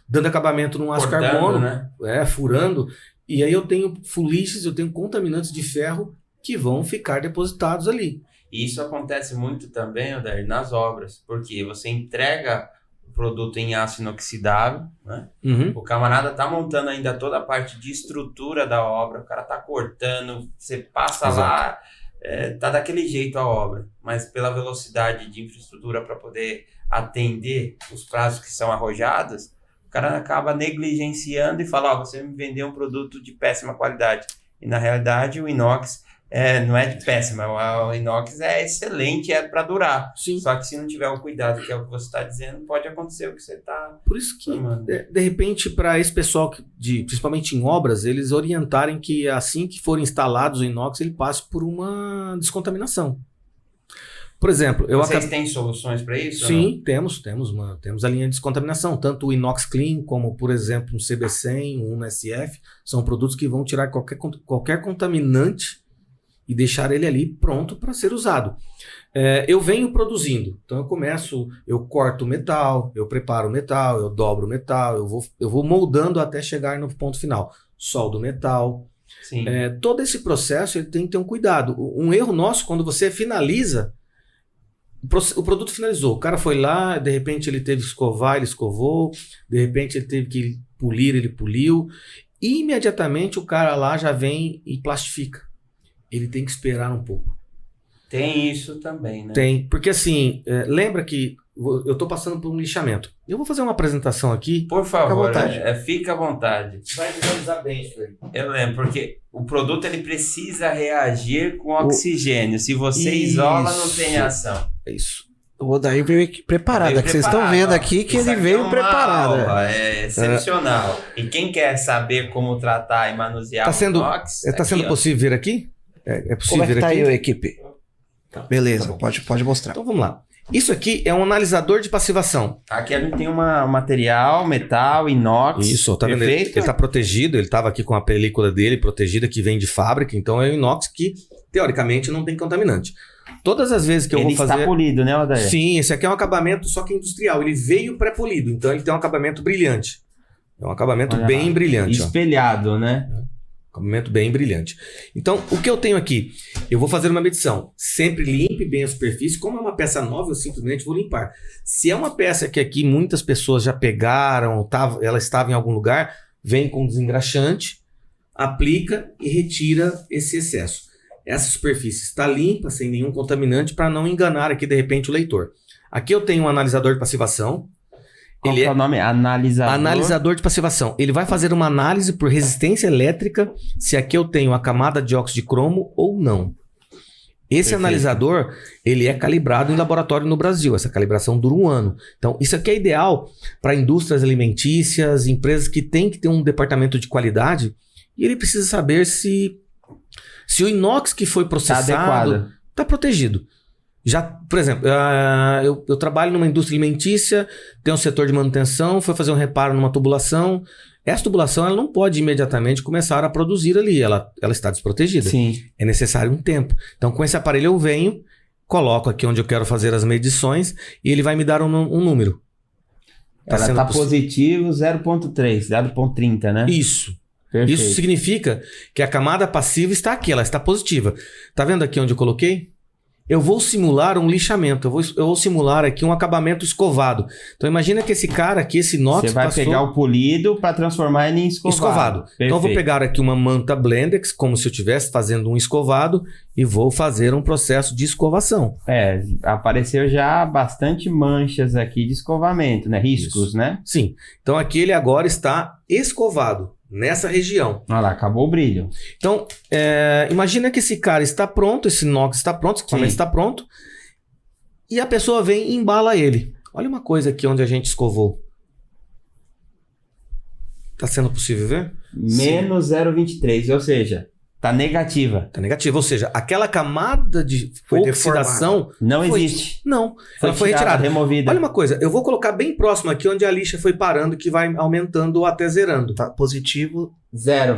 dando acabamento no aço Cortando, carbono, né? furando, e aí eu tenho fuliches, eu tenho contaminantes de ferro que vão ficar depositados ali. E isso acontece muito também, Odair, nas obras, porque você entrega o produto em aço inoxidável, né? Uhum. O camarada tá montando ainda toda a parte de estrutura da obra, o cara tá cortando, você passa lá, tá daquele jeito a obra, mas pela velocidade de infraestrutura para poder atender os prazos que são arrojados, o cara acaba negligenciando e fala, você me vendeu um produto de péssima qualidade. E na realidade o inox não é de péssima, o inox é excelente, é para durar. Sim. Só que se não tiver o cuidado, que é o que você está dizendo, pode acontecer o que você está... Por isso que, de repente, para esse pessoal, principalmente em obras, eles orientarem que assim que forem instalados o inox, ele passe por uma descontaminação. Por exemplo, Vocês têm soluções para isso? Sim, temos a linha de descontaminação, tanto o Inox Clean como, por exemplo, um CB100, um SF, são produtos que vão tirar qualquer contaminante e deixar ele ali pronto para ser usado. Eu venho produzindo, então eu corto o metal, eu preparo o metal, eu dobro o metal, eu vou moldando até chegar no ponto final. Soldo o metal. Sim. Todo esse processo ele tem que ter um cuidado. Um erro nosso, quando você finaliza, o produto finalizou, o cara foi lá, de repente ele teve que escovar, ele escovou, de repente ele teve que polir, ele poliu, e imediatamente o cara lá já vem e plastifica. Ele tem que esperar um pouco. Tem isso também, né? Tem, porque assim, lembra que eu estou passando por um lixamento. Eu vou fazer uma apresentação aqui. Por favor, Fica à vontade. fica à vontade. Vai visualizar bem isso aí. Eu lembro, porque o produto ele precisa reagir com oxigênio. Se você Isso. isola, não tem ação. É isso. O Odair veio aqui preparado. É que vocês estão vendo aqui que Isso ele aqui veio é uma preparado. aula, é excepcional. E quem quer saber como tratar e manusear Tá sendo, o inox... tá sendo aqui, ó. possível ver aqui? É possível Como é que ver tá aqui? aí, equipe? Beleza, pode mostrar. Então vamos lá. Isso aqui é um analisador de passivação. Aqui a gente tem um material, metal, inox. Isso, tá vendo? Ele Perfeito. está protegido, ele estava aqui com a película dele protegida que vem de fábrica, então é um inox que, teoricamente, não tem contaminante. Todas as vezes que eu Ele vou fazer... está polido, né, Odair? Sim, esse aqui é um acabamento só que industrial, ele veio pré-polido, então ele tem um acabamento brilhante. É um acabamento Olha bem lá. brilhante, ó. Espelhado, né? Acabamento bem brilhante. Então, o que eu tenho aqui? Eu vou fazer uma medição. Sempre limpe bem a superfície. Como é uma peça nova, eu simplesmente vou limpar. Se é uma peça que aqui muitas pessoas já pegaram, ela estava em algum lugar, vem com desengraxante, aplica e retira esse excesso. Essa superfície está limpa, sem nenhum contaminante, para não enganar aqui, de repente, o leitor. Aqui eu tenho um analisador de passivação. Qual que é o nome? Analisador. Analisador de passivação. Ele vai fazer uma análise por resistência elétrica se aqui eu tenho a camada de óxido de cromo ou não. Esse Perfeito. Analisador, ele é calibrado em laboratório no Brasil. Essa calibração dura 1 ano. Então, isso aqui é ideal para indústrias alimentícias, empresas que têm que ter um departamento de qualidade e ele precisa saber se o inox que foi processado adequado. está protegido. Já, por exemplo, eu trabalho numa indústria alimentícia, tem um setor de manutenção, foi fazer um reparo numa tubulação. Essa tubulação ela não pode imediatamente começar a produzir ali, ela está desprotegida. Sim. É necessário um tempo. Então, com esse aparelho eu venho, coloco aqui onde eu quero fazer as medições e ele vai me dar um número. Ela está positivo 0,3, 0,30, né? Isso. Perfeito. Isso significa que a camada passiva está aqui, ela está positiva. Tá vendo aqui onde eu coloquei? Eu vou simular um lixamento, eu vou simular aqui um acabamento escovado. Então imagina que esse cara aqui, esse inox Você vai passou pegar o polido para transformar ele em escovado. Então eu vou pegar aqui uma manta Blendex, como se eu estivesse fazendo um escovado, e vou fazer um processo de escovação. Apareceu já bastante manchas aqui de escovamento, né? Riscos, Isso. né? Sim. Então aqui ele agora está escovado nessa região. Olha lá, acabou o brilho. Então, imagina que esse cara está pronto, esse inox está pronto, esse equipamento está pronto, e a pessoa vem e embala ele. Olha uma coisa aqui onde a gente escovou. Está sendo possível ver? Menos 0,23, ou seja, tá negativa. Está negativo, ou seja, aquela camada de oxidação... Não existe. Não, ela foi tirada, retirada. removida. Olha uma coisa, eu vou colocar bem próximo aqui onde a lixa foi parando, que vai aumentando até zerando. Tá positivo. Zero.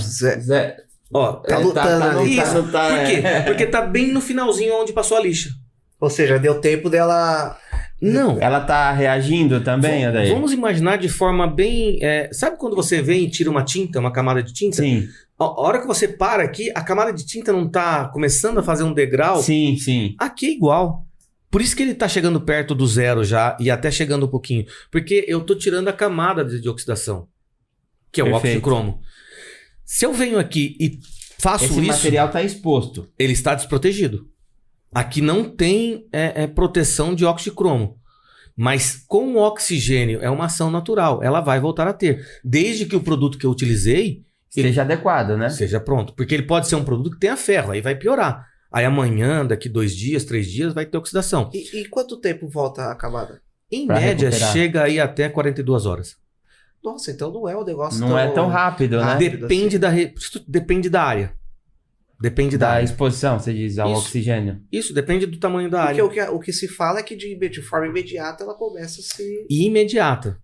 Ó, Tá lutando ali. Isso. Por quê? Porque tá bem no finalzinho onde passou a lixa. Ou seja, deu tempo dela. Não. Ela tá reagindo também, Odair? Vamos imaginar de forma bem... sabe quando você vem e tira uma tinta, uma camada de tinta? Sim. A hora que você para aqui, a camada de tinta não tá começando a fazer um degrau? Sim, sim. Aqui é igual. Por isso que ele tá chegando perto do zero já e até chegando um pouquinho. Porque eu tô tirando a camada de oxidação, que é o óxido de cromo. Se eu venho aqui e faço Esse isso... material tá exposto. Ele está desprotegido. Aqui não tem proteção de óxido de cromo. Mas com o oxigênio é uma ação natural. Ela vai voltar a ter. Desde que o produto que eu utilizei... Seja adequado, né? Seja pronto. Porque ele pode ser um produto que tenha ferro. Aí vai piorar. Aí amanhã, daqui 2 dias, 3 dias, vai ter oxidação. E quanto tempo volta a camada? Em Pra média, recuperar. chega aí até 42 horas. Nossa, então não é um negócio Não é tão rápido, né? Rápido. Depende da área. Depende da Da área. exposição, você diz, ao Isso. oxigênio. Isso depende do tamanho da Porque área. o que se fala é que de forma imediata ela começa a se... E imediata.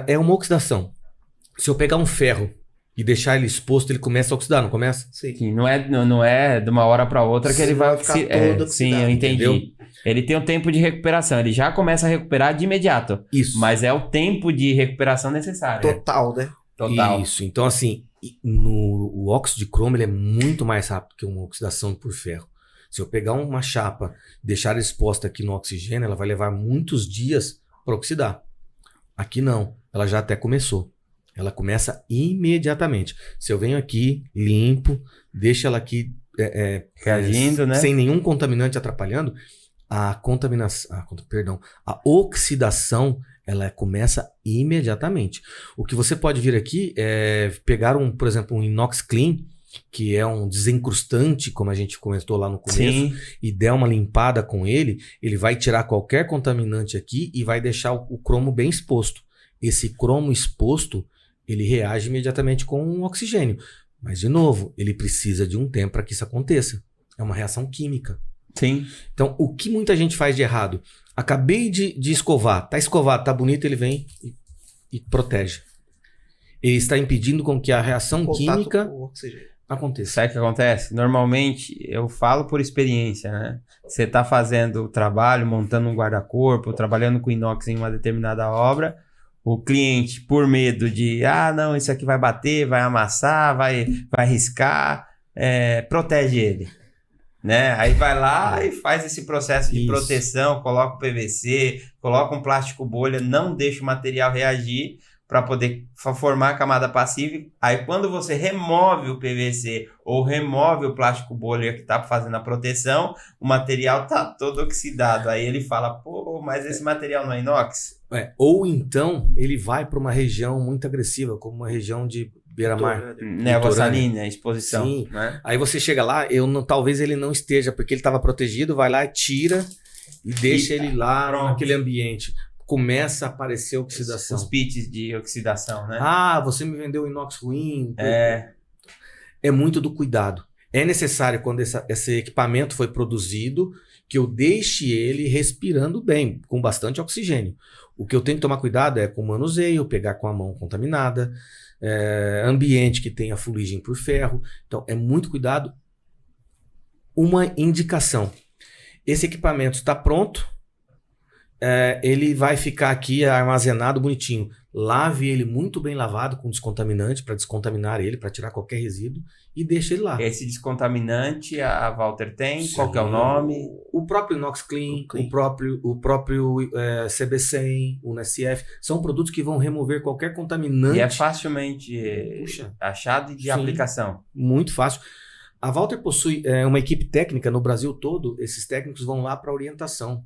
É uma oxidação. Se eu pegar um ferro e deixar ele exposto, ele começa a oxidar, não começa? Sim. Sim, não é de uma hora para outra que Sim, ele vai ficar sim, oxidado, eu entendi. entendeu? Ele tem um tempo de recuperação, ele já começa a recuperar de imediato. Isso. Mas é o tempo de recuperação necessário. Total, né? Total. Isso. Então, assim, o óxido de cromo ele é muito mais rápido que uma oxidação por ferro. Se eu pegar uma chapa e deixar ela exposta aqui no oxigênio, ela vai levar muitos dias para oxidar. Aqui não, ela já até começou. Ela começa imediatamente. Se eu venho aqui, limpo, deixo ela aqui Reagindo, né? sem nenhum contaminante atrapalhando, a oxidação ela começa imediatamente. O que você pode vir aqui é pegar por exemplo, um inox clean, que é um desencrustante, como a gente comentou lá no começo, Sim. e der uma limpada com ele vai tirar qualquer contaminante aqui e vai deixar o cromo bem exposto. Esse cromo exposto, ele reage imediatamente com o oxigênio. Mas, de novo, ele precisa de um tempo para que isso aconteça. É uma reação química. Sim. Então, o que muita gente faz de errado? Acabei de escovar, tá escovado, tá bonito, ele vem e protege. Ele está impedindo com que a reação química Com o oxigênio. aconteça. Sabe o que acontece? Normalmente, eu falo por experiência, né? Você está fazendo o trabalho, montando um guarda-corpo, trabalhando com inox em uma determinada obra, o cliente, por medo de, não, isso aqui vai bater, vai amassar, vai riscar, protege ele. Né? Aí vai lá e faz esse processo de proteção, coloca o PVC, coloca um plástico bolha, não deixa o material reagir para poder formar a camada passiva. Aí quando você remove o PVC ou remove o plástico bolha que está fazendo a proteção, o material está todo oxidado. Aí ele fala, pô, mas esse material não é inox? Ou então ele vai para uma região muito agressiva, como uma região de beira-mar. Névoa salina, exposição. Sim. Né? Aí você chega lá, talvez ele não esteja, porque ele estava protegido, vai lá, tira e deixa ele lá naquele ambiente. Começa a aparecer oxidação. Os pits de oxidação, né? Você me vendeu inox ruim. É muito do cuidado. É necessário, quando esse equipamento foi produzido, que eu deixe ele respirando bem, com bastante oxigênio. O que eu tenho que tomar cuidado é com o manuseio, pegar com a mão contaminada, ambiente que tenha fuligem por ferro. Então, é muito cuidado. Uma indicação. Esse equipamento está pronto, ele vai ficar aqui armazenado bonitinho. Lave ele muito bem lavado com descontaminante para descontaminar ele, para tirar qualquer resíduo e deixa ele lá. Esse descontaminante a Walter tem? Sim. Qual que é o nome? O próprio Inox Clean, o próprio CB100, o NSF, são produtos que vão remover qualquer contaminante. E é facilmente achado de aplicação. Muito fácil. A Walter possui uma equipe técnica no Brasil todo, esses técnicos vão lá para orientação.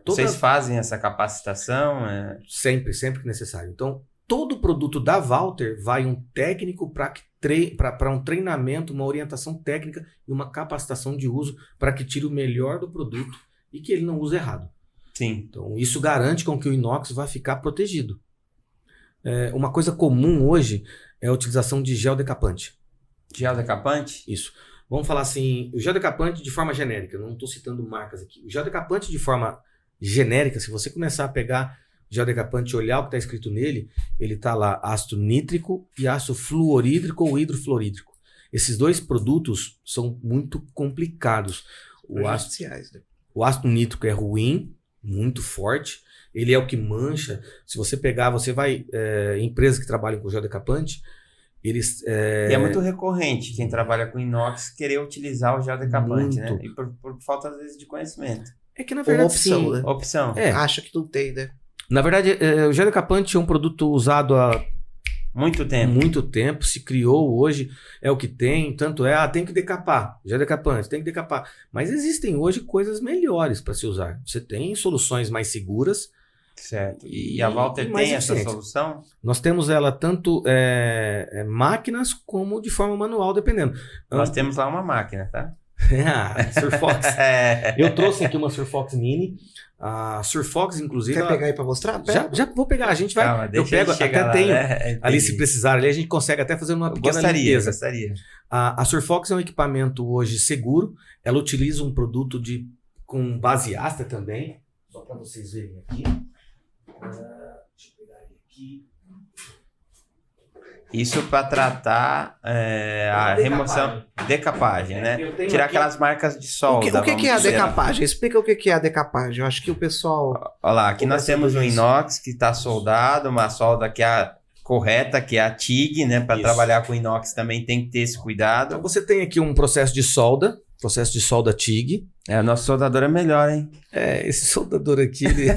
Vocês fazem essa capacitação? Sempre que necessário. Então, todo produto da Walter vai um técnico para um treinamento, uma orientação técnica e uma capacitação de uso para que tire o melhor do produto e que ele não use errado. Sim. Então, isso garante com que o inox vai ficar protegido. Uma coisa comum hoje é a utilização de gel decapante. Gel decapante? Isso. Vamos falar assim, o gel decapante de forma genérica, não estou citando marcas aqui. O gel decapante de forma genérica, se você começar a pegar gel decapante e olhar o que está escrito nele, ele está lá ácido nítrico e ácido fluorídrico ou hidrofluorídrico. Esses dois produtos são muito complicados. O ácido nítrico é ruim, muito forte, ele é o que mancha. Se você pegar, você vai em empresas que trabalham com gel decapante, eles... E é muito recorrente quem trabalha com inox querer utilizar o gel decapante, né? E por falta, às vezes, de conhecimento. É que, na verdade, opção, sim. né? Opção. Acha que não tem, né? Na verdade, o gel decapante é um produto usado há muito tempo. Se criou hoje, é o que tem. Tanto tem que decapar. Gel decapante, tem que decapar. Mas existem hoje coisas melhores para se usar. Você tem soluções mais seguras. Certo. E a Walter tem essa solução? Nós temos ela tanto máquinas como de forma manual, dependendo. Nós temos lá uma máquina, tá? Surfox. Eu trouxe aqui uma Surfox Mini. A Surfox, inclusive... Quer pegar aí para mostrar? Já vou pegar. A gente vai... Calma, eu pego, até lá, tenho. Né? Ali, se precisar, ali a gente consegue até fazer uma pequena limpeza. Gostaria. A Surfox é um equipamento hoje seguro. Ela utiliza um produto com base ácida também. Só para vocês verem aqui. Deixa eu pegar ele aqui. Isso para tratar a remoção, decapagem, né? Tirar aquelas marcas de solda. O que é a decapagem? Explica o que é a decapagem. Eu acho que o pessoal... Olha lá, aqui nós temos um inox que está soldado, uma solda que é a correta, que é a TIG, né? Para trabalhar com inox também tem que ter esse cuidado. Então você tem aqui um processo de solda TIG. O nosso soldador é melhor, hein? Esse soldador aqui, ele...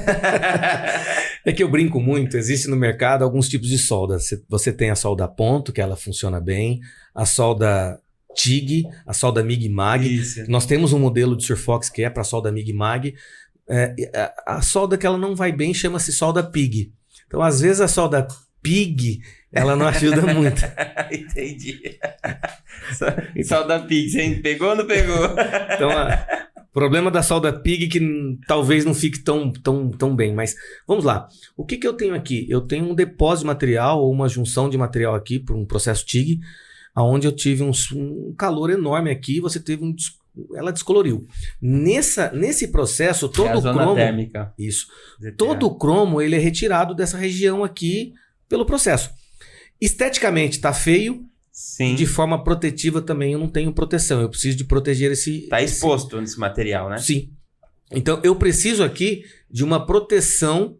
é que eu brinco muito, existe no mercado alguns tipos de solda. Você tem a solda a ponto, que ela funciona bem, a solda TIG, a solda MIG-MAG. Isso. Nós temos um modelo de Surfox que é para solda MIG-MAG. A solda que ela não vai bem chama-se solda PIG. Então, às vezes, a solda PIG, ela não ajuda muito. Entendi. Solda PIG, você pegou ou não pegou? Então, problema da solda PIG que talvez não fique tão bem. Mas vamos lá. O que eu tenho aqui? Eu tenho um depósito de material ou uma junção de material aqui por um processo TIG, onde eu tive um calor enorme aqui. Você teve ela descoloriu. Nesse processo, todo o cromo... térmica. Isso. Todo o cromo ele é retirado dessa região aqui pelo processo. Esteticamente está feio. Sim. De forma protetiva também eu não tenho proteção. Eu preciso de proteger esse... Está exposto nesse material, né? Sim. Então eu preciso aqui de uma proteção,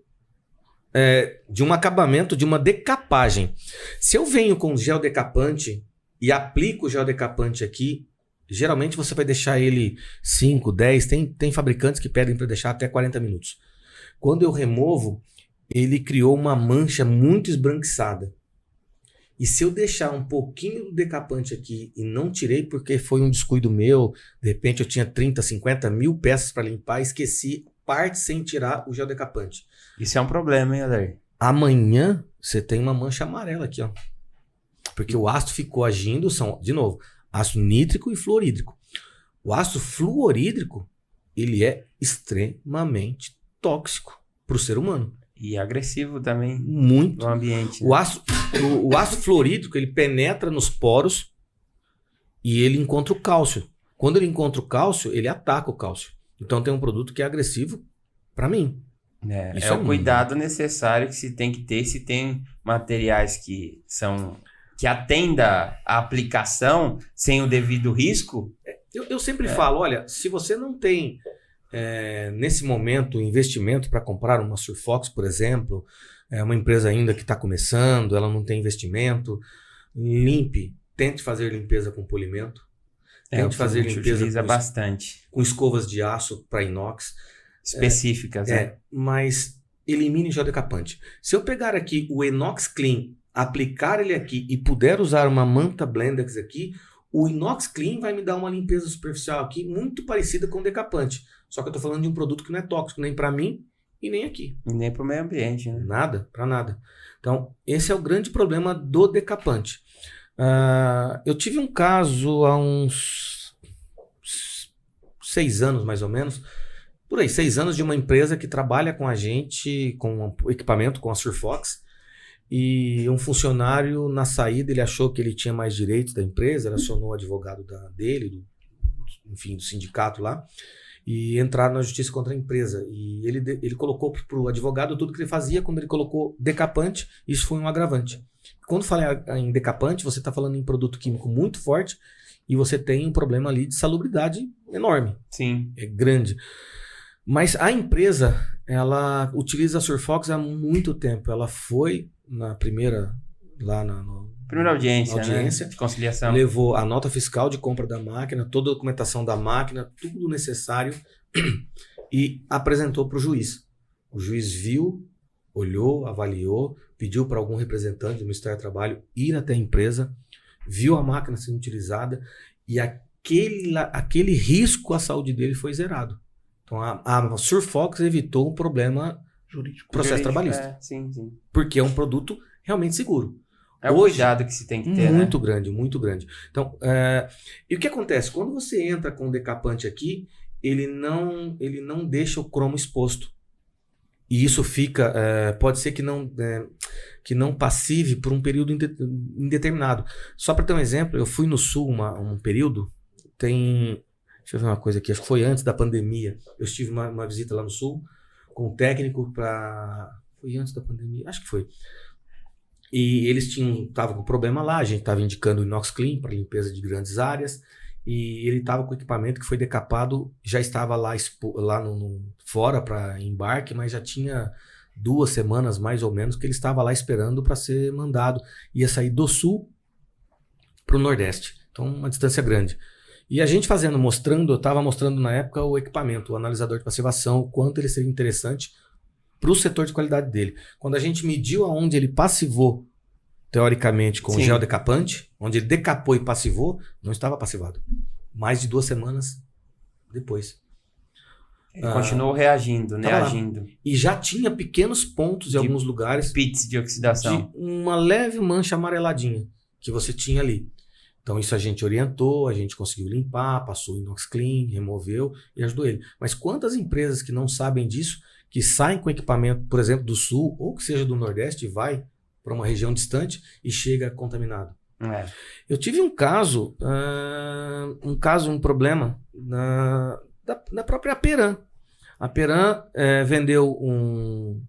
de um acabamento, de uma decapagem. Se eu venho com gel decapante e aplico o gel decapante aqui, geralmente você vai deixar ele 5, 10, tem fabricantes que pedem para deixar até 40 minutos. Quando eu removo, ele criou uma mancha muito esbranquiçada. E se eu deixar um pouquinho do decapante aqui e não tirei porque foi um descuido meu, de repente eu tinha 30, 50 mil peças para limpar, esqueci parte sem tirar o gel decapante. Isso é um problema, hein, Adair? Amanhã você tem uma mancha amarela aqui, ó. Porque o ácido ficou agindo, de novo, ácido nítrico e fluorídrico. O ácido fluorídrico, ele é extremamente tóxico para o ser humano. E agressivo também. Muito. No ambiente. Né? O ácido fluorídrico, ele penetra nos poros e ele encontra o cálcio. Quando ele encontra o cálcio, ele ataca o cálcio. Então tem um produto que é agressivo para mim. É o cuidado necessário que se tem que ter. Se tem materiais que atenda a aplicação sem o devido risco. Eu sempre falo, olha, se você não tem nesse momento investimento para comprar uma Surfox, por exemplo, uma empresa ainda que está começando, ela não tem investimento, tente fazer limpeza com polimento, tente fazer limpeza bastante com escovas de aço para inox. Específicas, mas elimine gel decapante. Se eu pegar aqui o Inox Clean, aplicar ele aqui e puder usar uma manta Blendex aqui, o Inox Clean vai me dar uma limpeza superficial aqui muito parecida com o decapante. Só que eu estou falando de um produto que não é tóxico nem para mim e nem aqui. E nem para o meio ambiente, né? Nada, para nada. Então, esse é o grande problema do decapante. Eu tive um caso há uns 6 anos, mais ou menos, por aí, 6 anos, de uma empresa que trabalha com a gente, com o equipamento, com a Surfox, e um funcionário, na saída, ele achou que ele tinha mais direitos da empresa, ele acionou o advogado dele, do sindicato lá, e entraram na justiça contra a empresa. E ele colocou para o advogado tudo que ele fazia. Quando ele colocou decapante, isso foi um agravante. Quando fala em decapante, você está falando em produto químico muito forte e você tem um problema ali de salubridade enorme. Sim. É grande. Mas a empresa, ela utiliza a Surfox há muito tempo. Ela foi na primeira, primeira audiência, né? De conciliação. Levou a nota fiscal de compra da máquina, toda a documentação da máquina, tudo necessário, e apresentou para o juiz. O juiz viu, olhou, avaliou, pediu para algum representante do Ministério do Trabalho ir até a empresa, viu a máquina sendo utilizada e aquele risco à saúde dele foi zerado. Então a Surfox evitou um problema jurídico, processo trabalhista. Sim. Porque é um produto realmente seguro. É o cuidado que se tem que ter, muito grande, muito grande. Então, e o que acontece? Quando você entra com o decapante aqui, ele não deixa o cromo exposto. E isso fica, pode ser que não passive por um período indeterminado. Só para ter um exemplo, eu fui no Sul um período, deixa eu ver uma coisa aqui, acho que foi antes da pandemia. Eu estive uma visita lá no Sul com um técnico foi antes da pandemia, acho que foi. E eles estavam com problema lá, a gente estava indicando o Inox Clean para limpeza de grandes áreas, e ele estava com o equipamento que foi decapado, já estava lá, fora para embarque, mas já tinha 2 semanas mais ou menos que ele estava lá esperando para ser mandado. Ia sair do sul para o nordeste, então uma distância grande. E a gente eu estava mostrando na época o equipamento, o analisador de passivação, o quanto ele seria interessante para o setor de qualidade dele. Quando a gente mediu aonde ele passivou, teoricamente, com o gel decapante, onde ele decapou e passivou, não estava passivado. Mais de 2 semanas depois. Ele continuou reagindo, né? Lá. Agindo. E já tinha pequenos pontos em alguns lugares. Pits de oxidação. De uma leve mancha amareladinha que você tinha ali. Então isso a gente orientou, a gente conseguiu limpar, passou o Inox Clean, removeu e ajudou ele. Mas quantas empresas que não sabem disso, que saem com equipamento, por exemplo, do sul ou que seja do nordeste e vai para uma região distante e chega contaminado? Eu tive um caso, um problema da própria Aperam. A Aperam vendeu um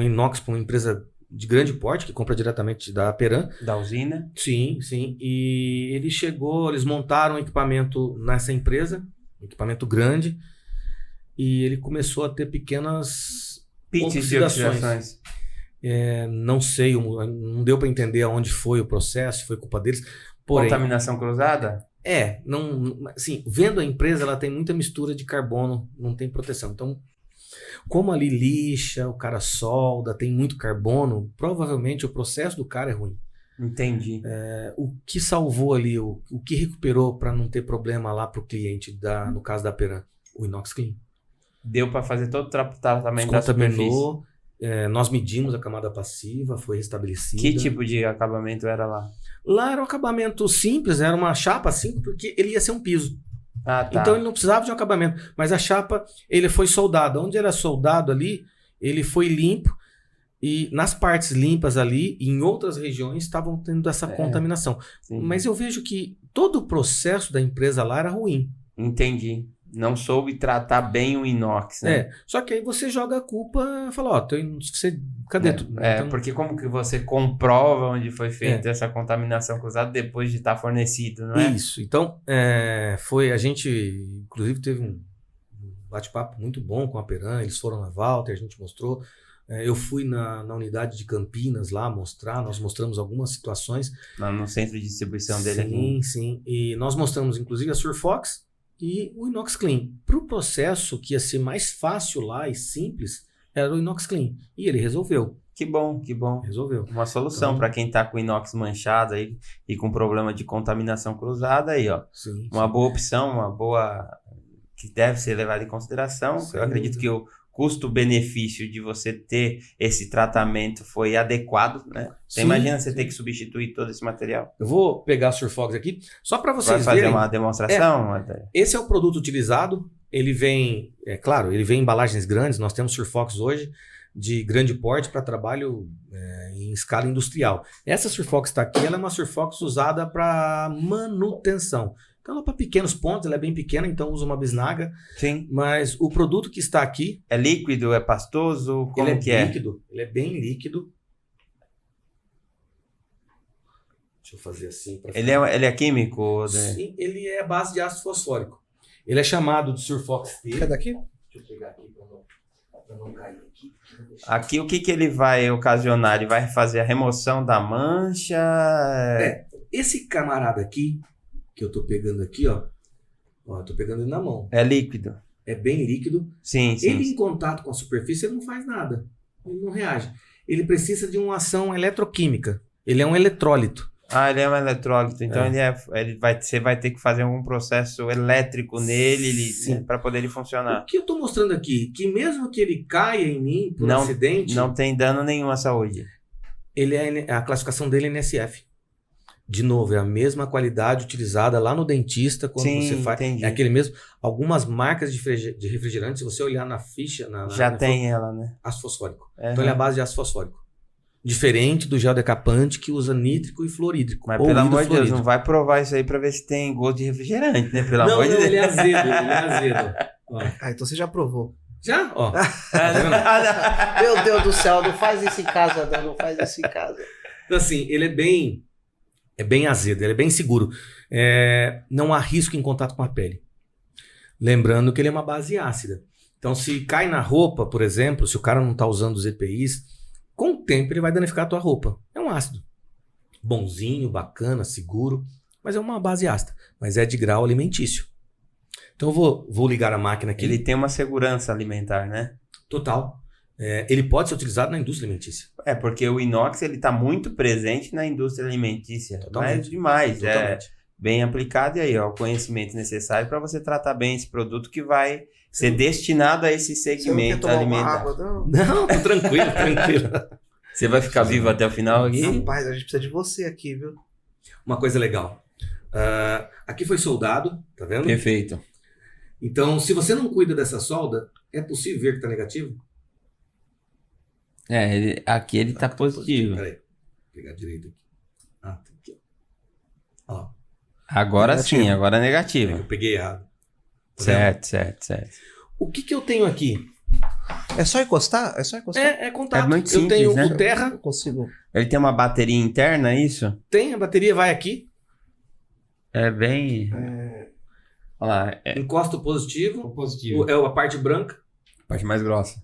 inox para uma empresa de grande porte, que compra diretamente da Aperam. Da usina? Sim. E eles montaram um equipamento nessa empresa, um equipamento grande, e ele começou a ter pequenas oxidações. Não sei, não deu para entender aonde foi o processo, se foi culpa deles. Porém, contaminação cruzada? Assim, vendo a empresa, ela tem muita mistura de carbono, não tem proteção. Então, como ali lixa, o cara solda, tem muito carbono, provavelmente o processo do cara é ruim. Entendi. O que salvou ali, o que recuperou para não ter problema lá para o cliente, no caso da Aperam? O Inox Clean. Deu para fazer todo o tratamento da superfície. Nós medimos a camada passiva, foi restabelecida. Que tipo de acabamento era lá? Lá era um acabamento simples, era uma chapa simples, porque ele ia ser um piso. Ah, tá. Então ele não precisava de um acabamento. Mas a chapa, ele foi soldado. Onde era soldado ali, ele foi limpo. E nas partes limpas ali, em outras regiões, estavam tendo essa contaminação. Sim. Mas eu vejo que todo o processo da empresa lá era ruim. Entendi. Não soube tratar bem o inox, né? Só que aí você joga a culpa e fala, cadê tudo? Então, porque como que você comprova onde foi feita essa contaminação cruzada depois de estar fornecido, não é? Isso. Então, a gente, inclusive, teve um bate-papo muito bom com a Aperam, eles foram na Valter, a gente mostrou. Eu fui na unidade de Campinas lá nós mostramos algumas situações. Lá no centro de distribuição dele aqui. Sim. E nós mostramos, inclusive, a Surfox e o Inox Clean. Para o processo que ia ser mais fácil lá e simples, era o Inox Clean. E ele resolveu. Que bom. Resolveu. Uma solução para quem está com o inox manchado aí e com problema de contaminação cruzada aí, ó. Sim. Uma boa opção, uma boa que deve ser levada em consideração. Eu acredito que o custo-benefício de você ter esse tratamento foi adequado, né? Você imagina você ter que substituir todo esse material. Eu vou pegar a Surfox aqui, só para vocês verem. Vai fazer uma demonstração? Esse é o produto utilizado, ele vem, claro, ele vem em embalagens grandes, nós temos Surfox hoje de grande porte para trabalho em escala industrial. Essa Surfox está aqui, ela é uma Surfox usada para manutenção. Então, ela para pequenos pontos, ela é bem pequena, então usa uma bisnaga. Sim. Mas o produto que está aqui... É líquido? É pastoso? Como que é? Líquido. Ele é bem líquido. Deixa eu fazer assim. Ele é químico? Sim, ele é a base de ácido fosfórico. Ele é chamado de Surfox T. Quer daqui? Deixa eu pegar aqui para não cair aqui. Aqui o que ele vai ocasionar? Ele vai fazer a remoção da mancha? Esse camarada aqui... que eu tô pegando aqui, ó, eu tô pegando ele na mão. É líquido. É bem líquido. Sim. Ele em contato com a superfície, ele não faz nada. Ele não reage. Ele precisa de uma ação eletroquímica. Ele é um eletrólito. Ah, ele é um eletrólito. Então você vai ter que fazer algum processo elétrico nele para poder ele funcionar. O que eu tô mostrando aqui, que mesmo que ele caia em mim por acidente... Não tem dano nenhum à saúde. A classificação dele é NSF. De novo, é a mesma qualidade utilizada lá no dentista quando você faz. Entendi. É aquele mesmo. Algumas marcas de refrigerante, se você olhar na ficha. Ela, né? Ácido fosfórico. Então ele é a base de ácido fosfórico. Diferente do gel decapante que usa nítrico e fluorídrico. Mas pelo amor de Deus, não vai provar isso aí pra ver se tem gosto de refrigerante, né? Pelo amor de Deus. Ele é azedo. Ó. Então você já provou. Já? Ó. Meu Deus do céu, não faz isso em casa, não faz isso em casa. Então, assim, ele é bem azedo, ele é bem seguro. Não há risco em contato com a pele. Lembrando que ele é uma base ácida. Então, se cai na roupa, por exemplo, se o cara não está usando os EPIs, com o tempo ele vai danificar a tua roupa. É um ácido. Bonzinho, bacana, seguro, mas é uma base ácida. Mas é de grau alimentício. Então, eu vou ligar a máquina aqui. Ele tem uma segurança alimentar, né? Total. Ele pode ser utilizado na indústria alimentícia. Porque o inox ele está muito presente na indústria alimentícia. Totalmente. Mas demais. Totalmente. Bem aplicado e aí, ó, o conhecimento necessário para você tratar bem esse produto que vai ser destinado a esse segmento alimentar. Não, tô tranquilo, tranquilo. Você vai ficar vivo até o final aqui? Rapaz, a gente precisa de você aqui, viu? Uma coisa legal. Aqui foi soldado, tá vendo? Perfeito. Então, se você não cuida dessa solda, é possível ver que tá negativo? Aqui ele tá positivo. Peraí, vou pegar direito aqui. Tá aqui, ó. Agora Negativo. sim, agora é negativo. Eu peguei errado. Tá Certo. O que eu tenho aqui? É só encostar? É só encostar? É contato. É muito eu simples, tenho né? o terra, Eu consigo. Ele tem uma bateria interna, é isso? tem a bateria, vai aqui, É bem... Olha lá, encosta o positivo, positivo. é a parte branca, Parte mais grossa.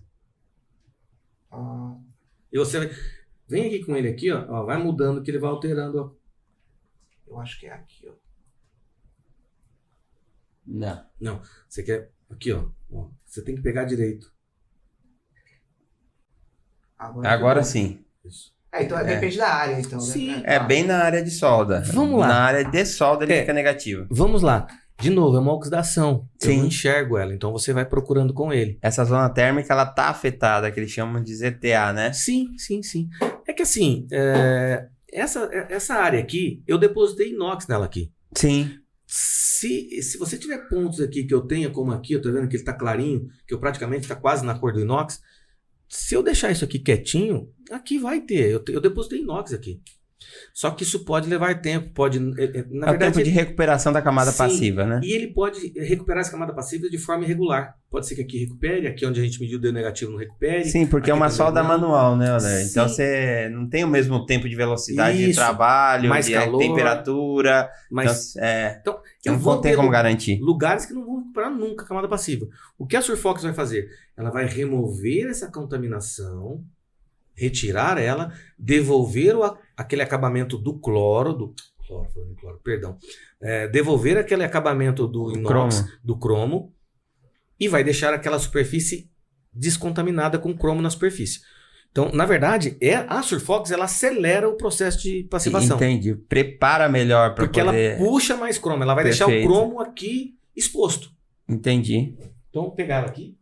Ah, e você vem aqui com ele aqui, ó, vai mudando que ele vai alterando. Ó. eu acho que é aqui, ó. Não. Você quer aqui, ó, você tem que pegar direito. Agora sim. Isso. Então depende da área, então. Sim. Né? É bem na área de solda. Vamos lá. Na área de solda ele fica negativo. Vamos lá. De novo, é uma oxidação. Eu Sim. não enxergo ela, então você vai procurando com ele. Essa zona térmica, ela tá afetada, que eles chamam de ZTA, né? Sim. É que assim, essa área aqui, eu depositei inox nela aqui. Sim. Se você tiver pontos aqui que eu tenha, como aqui, eu tô vendo que ele tá clarinho, que eu praticamente tá quase na cor do inox. Se eu deixar isso aqui quietinho, aqui vai ter. Eu depositei inox aqui. Só que isso pode levar tempo, pode... Na É o verdade, tempo de recuperação da camada Sim. passiva, né? E ele pode recuperar essa camada passiva de forma irregular. Pode ser que aqui recupere, aqui onde a gente mediu deu negativo não recupere. Sim, porque é aqui uma também solda não. manual, né, Olé? Sim. Então você não tem o mesmo tempo de velocidade de Isso. trabalho, Mais de calor. temperatura. Mas Então, eu não vou tem ter como garantir. lugares que não vão recuperar nunca a camada passiva. O que a Surfox vai fazer? Ela vai remover essa contaminação, retirar ela, devolver aquele acabamento do cloro, devolver aquele acabamento do inox, do cromo, e vai deixar aquela superfície descontaminada com cromo na superfície. Então, na verdade, a Surfox ela acelera o processo de passivação. Entendi. Prepara melhor para Porque poder... ela puxa mais cromo, ela vai deixar o cromo aqui exposto. Entendi. Então, vou pegar ela aqui.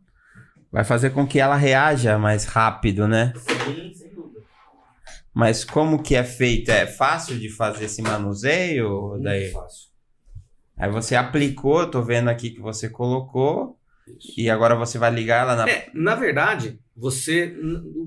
Vai fazer com que ela reaja mais rápido, né? Sim, sem dúvida. Mas como que é feito? É fácil de fazer esse manuseio? Daí? Muito fácil. Aí você aplicou, eu tô vendo aqui que você colocou, Isso. e agora você vai ligar ela na... Na verdade, o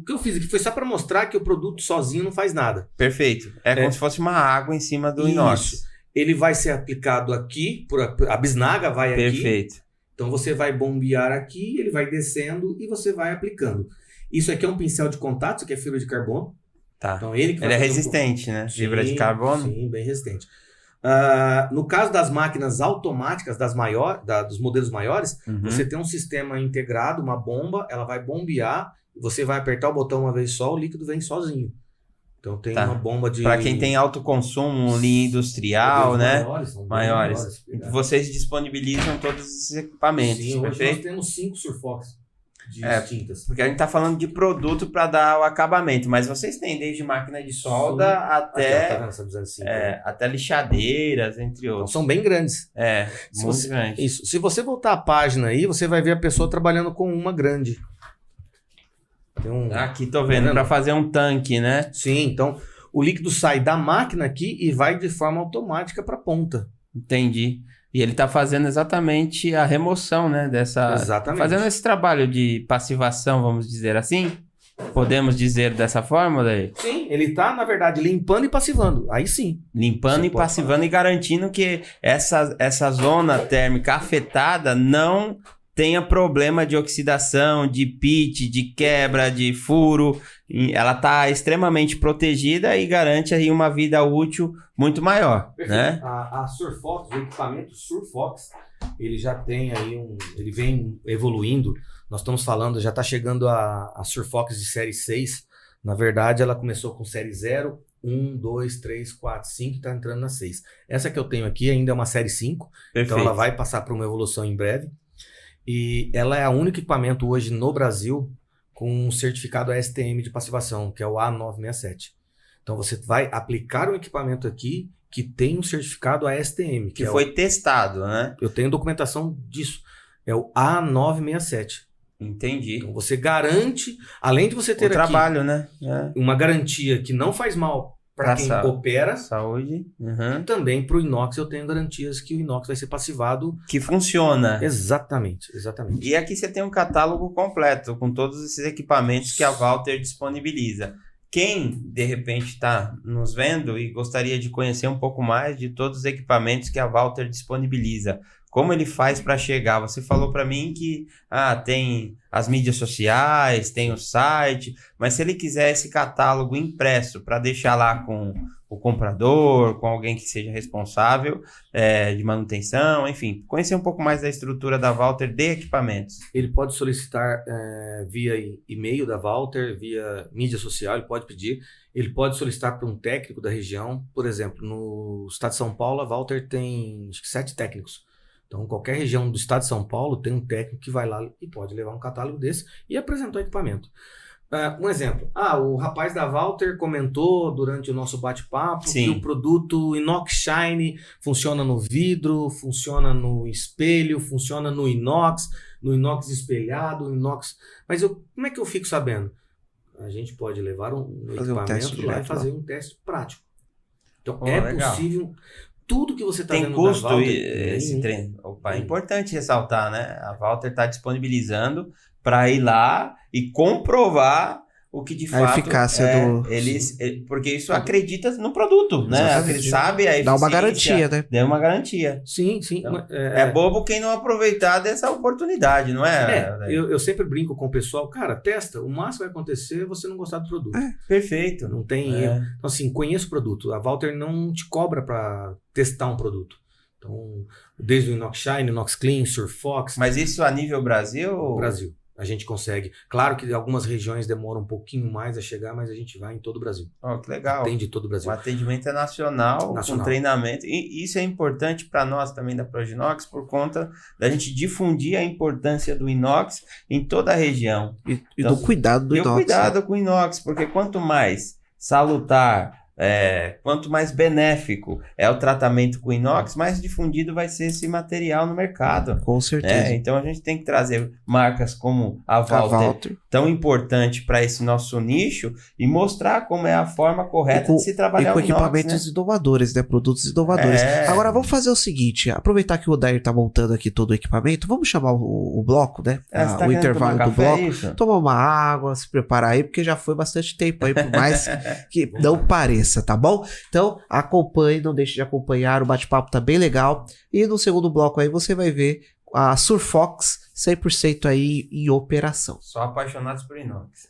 que eu fiz aqui foi só para mostrar que o produto sozinho não faz nada. Perfeito. É como se fosse uma água em cima do inox. Isso. Ele vai ser aplicado aqui, a bisnaga vai aqui. Perfeito. Então você vai bombear aqui, ele vai descendo e você vai aplicando. Isso aqui é um pincel de contato, isso aqui é fibra de carbono. Tá. Então ele que vai Ele é fazer resistente, né? Fibra de Sim, carbono. Sim, bem resistente. No caso das máquinas automáticas, dos modelos maiores, Uhum. você tem um sistema integrado, uma bomba, ela vai bombear, você vai apertar o botão uma vez só, o líquido vem sozinho. Então tem Tá. uma bomba de... Para quem tem alto consumo, linha industrial, né? São bem Maiores. Vocês disponibilizam todos esses equipamentos, Sim, hoje perfeito? nós temos 5 Surfox distintas. Porque a gente tá falando de produto para dar o acabamento, mas vocês têm desde máquina de solda Sim. Aqui, ó, tá até, vendo essa 205? até lixadeiras, entre Então, outros. são bem grandes. Se Muito você- grande. Isso. Se você voltar a página aí, você vai ver a pessoa trabalhando com uma grande. Tem um... Aqui tô vendo, vendo? para fazer um tanque, né? Sim, então o líquido sai da máquina aqui e vai de forma automática para a ponta. Entendi. E ele tá fazendo exatamente a remoção, né? Exatamente. Fazendo esse trabalho de passivação, vamos dizer assim. Podemos dizer dessa forma, daí? Sim, ele tá, na verdade, limpando e passivando. Aí sim. Limpando Você e pode passivando e garantindo que essa zona térmica afetada não tenha problema de oxidação, de pit, de quebra, de furo. Ela está extremamente protegida e garante aí uma vida útil muito maior. Né? A Surfox, o equipamento Surfox, ele já tem aí ele vem evoluindo. Nós estamos falando, já está chegando a Surfox de série 6. Na verdade, ela começou com série 0, 1, 2, 3, 4, 5 e está entrando na 6. Essa que eu tenho aqui ainda é uma série 5, Perfeito. Então ela vai passar por uma evolução em breve. E ela é o único equipamento hoje no Brasil com um certificado ASTM de passivação, que é o A967. Então você vai aplicar um equipamento aqui que tem um certificado ASTM. Que foi testado, né? Eu tenho documentação disso. É o A967. Entendi. Então você garante, além de você ter o trabalho, né? Uma garantia que não faz mal para quem opera, saúde, e também para o inox eu tenho garantias que o inox vai ser passivado. Que funciona. Exatamente. E aqui você tem um catálogo completo com todos esses equipamentos que a Walter disponibiliza. Quem, de repente, está nos vendo e gostaria de conhecer um pouco mais de todos os equipamentos que a Walter disponibiliza, como ele faz para chegar? Você falou para mim que tem as mídias sociais, tem o site, mas se ele quiser esse catálogo impresso para deixar lá com o comprador, com alguém que seja responsável de manutenção, enfim, conhecer um pouco mais da estrutura da Walter de equipamentos. Ele pode solicitar via e-mail da Walter, via mídia social, ele pode pedir. Ele pode solicitar para um técnico da região. Por exemplo, no estado de São Paulo, a Walter tem acho que 7 técnicos. Então, qualquer região do estado de São Paulo tem um técnico que vai lá e pode levar um catálogo desse e apresentar o equipamento. Um exemplo. O rapaz da Walter comentou durante o nosso bate-papo que o produto Inox Shine funciona no vidro, funciona no espelho, funciona no inox espelhado, no inox... Mas como é que eu fico sabendo? A gente pode levar um equipamento lá e fazer um teste prático. Então, legal. Possível... Tudo que você está vendo tem custo da Walter, esse treino. É importante ressaltar, né? A Walter está disponibilizando para ir lá e comprovar o que de fato a eficácia porque isso acredita no produto, né? Ele sabe a eficiência. Dá uma garantia, né? Dá uma garantia. Sim. Então, é bobo quem não aproveitar dessa oportunidade, não é? Eu sempre brinco com o pessoal, cara, testa, o máximo vai acontecer é você não gostar do produto. Perfeito. Não tem erro. Então, assim, conheça o produto. A Walter não te cobra para testar um produto. Então, desde o Inox Shine, Inox Clean, Surfox. Mas isso a nível Brasil? Brasil. A gente consegue. Claro que algumas regiões demoram um pouquinho mais a chegar, mas a gente vai em todo o Brasil. Que legal. Atende todo o Brasil. O atendimento é nacional. Com treinamento. E isso é importante para nós também da Proginox, por conta da gente difundir a importância do inox em toda a região. E do cuidado do inox. E o cuidado com o inox, porque quanto mais salutar, quanto mais benéfico é o tratamento com inox, mais difundido vai ser esse material no mercado. Com certeza. Então a gente tem que trazer marcas como a Walter. Tão importante para esse nosso nicho e mostrar como é a forma correta de se trabalhar o inox. E com equipamentos inovadores, né? Produtos inovadores. Agora vamos fazer o seguinte, aproveitar que o Odair tá montando aqui todo o equipamento, vamos chamar o bloco, né? O intervalo do bloco. Tomar uma água, se preparar aí, porque já foi bastante tempo aí, por mais que não pareça. Tá bom? Então acompanhe, não deixe de acompanhar, o bate-papo tá bem legal e no segundo bloco aí você vai ver a Surfox 100% aí em operação. Só apaixonados por inox.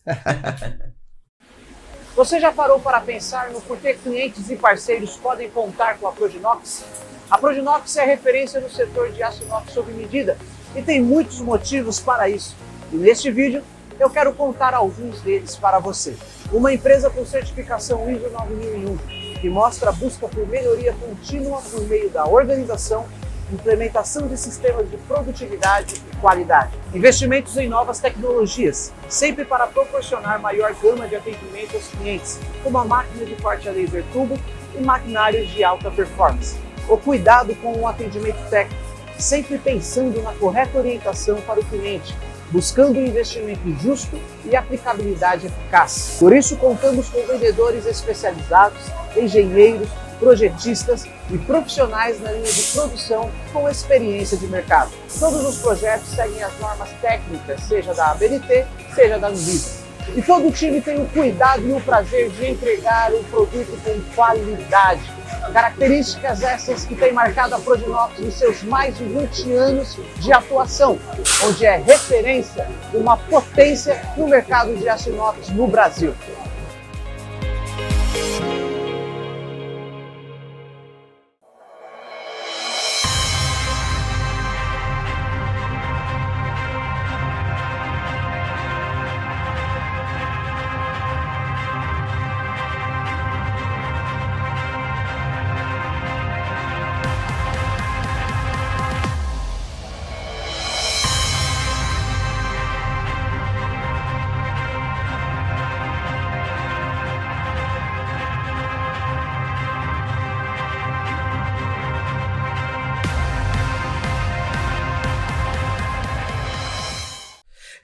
Você já parou para pensar no porquê clientes e parceiros podem contar com a Proginox? A Proginox é a referência no setor de aço inox sob medida e tem muitos motivos para isso. E neste vídeo eu quero contar alguns deles para você. Uma empresa com certificação ISO 9001, que mostra a busca por melhoria contínua por meio da organização, implementação de sistemas de produtividade e qualidade. Investimentos em novas tecnologias, sempre para proporcionar maior gama de atendimento aos clientes, como a máquina de corte a laser turbo e maquinários de alta performance. O cuidado com o atendimento técnico, sempre pensando na correta orientação para o cliente, buscando um investimento justo e aplicabilidade eficaz. Por isso, contamos com vendedores especializados, engenheiros, projetistas e profissionais na linha de produção com experiência de mercado. Todos os projetos seguem as normas técnicas, seja da ABNT, seja da Anvisa. E todo o time tem o cuidado e o prazer de entregar o produto com qualidade. Características essas que têm marcado a Proginox nos seus mais de 20 anos de atuação, onde é referência e uma potência no mercado de aço inox no Brasil.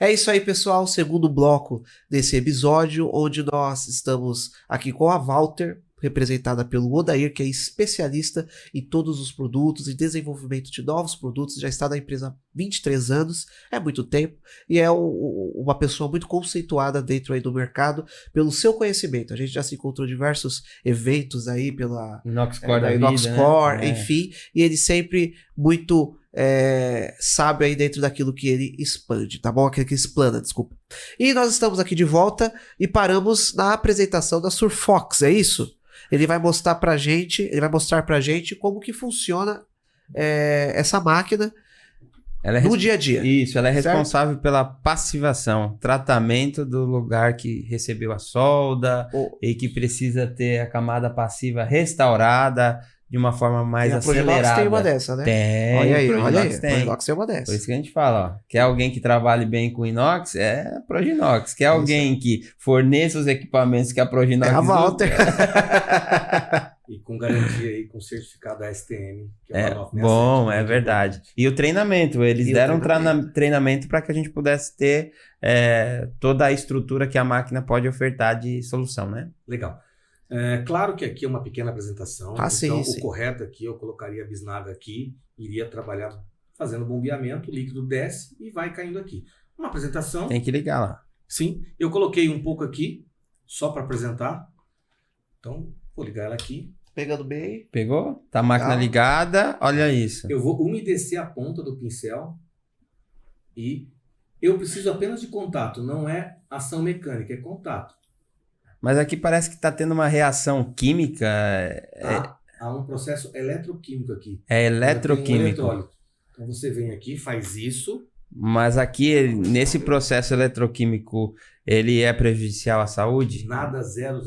É isso aí, pessoal, segundo bloco desse episódio, onde nós estamos aqui com a Walter, representada pelo Odair, que é especialista em todos os produtos e desenvolvimento de novos produtos, já está na empresa há 23 anos, é muito tempo, e é uma pessoa muito conceituada dentro aí do mercado pelo seu conhecimento. A gente já se encontrou em diversos eventos aí pela Inoxcore da Inoxcore, vida, né? enfim, e ele sempre muito sábio aí dentro daquilo que ele expande, tá bom? Aquilo que explana, desculpa. E nós estamos aqui de volta e paramos na apresentação da Surfox, é isso? Ele vai mostrar pra gente como que funciona essa máquina no dia a dia. Isso, ela é certo? responsável pela passivação, tratamento do lugar que recebeu a solda e que precisa ter a camada passiva restaurada de uma forma mais E a Proginox acelerada. tem uma dessa, né? Tem, Olha aí, Proginox olha aí. tem. Proginox tem uma dessa. Por isso que a gente fala, ó, quer alguém que trabalhe bem com inox, é a Proginox. Quer alguém que forneça os equipamentos que a Proginox É a usa, Walter. E com garantia aí, com certificado ASTM. Que É uma 967, bom, é muito verdade. importante. E o treinamento, eles E o deram treinamento. treinamento para que a gente pudesse ter toda a estrutura que a máquina pode ofertar de solução, né? Legal. É, claro que aqui é uma pequena apresentação. Ah, então, sim. o correto aqui, eu colocaria a bisnaga aqui, iria trabalhar fazendo bombeamento, o líquido desce e vai caindo aqui. Uma apresentação. Tem que ligar lá. Sim, eu coloquei um pouco aqui, só para apresentar. Então, vou ligar ela aqui. Pegando bem. Pegou? Tá a máquina Legal. ligada, olha isso. Eu vou umedecer a ponta do pincel e eu preciso apenas de contato, não é ação mecânica, é contato. Mas aqui parece que tá tendo uma reação química, Há um processo eletroquímico aqui. é Tem um eletroquímico. eletrólito. Então você vem aqui, faz isso. Mas aqui, nesse processo eletroquímico, ele é prejudicial à saúde? Nada, 0.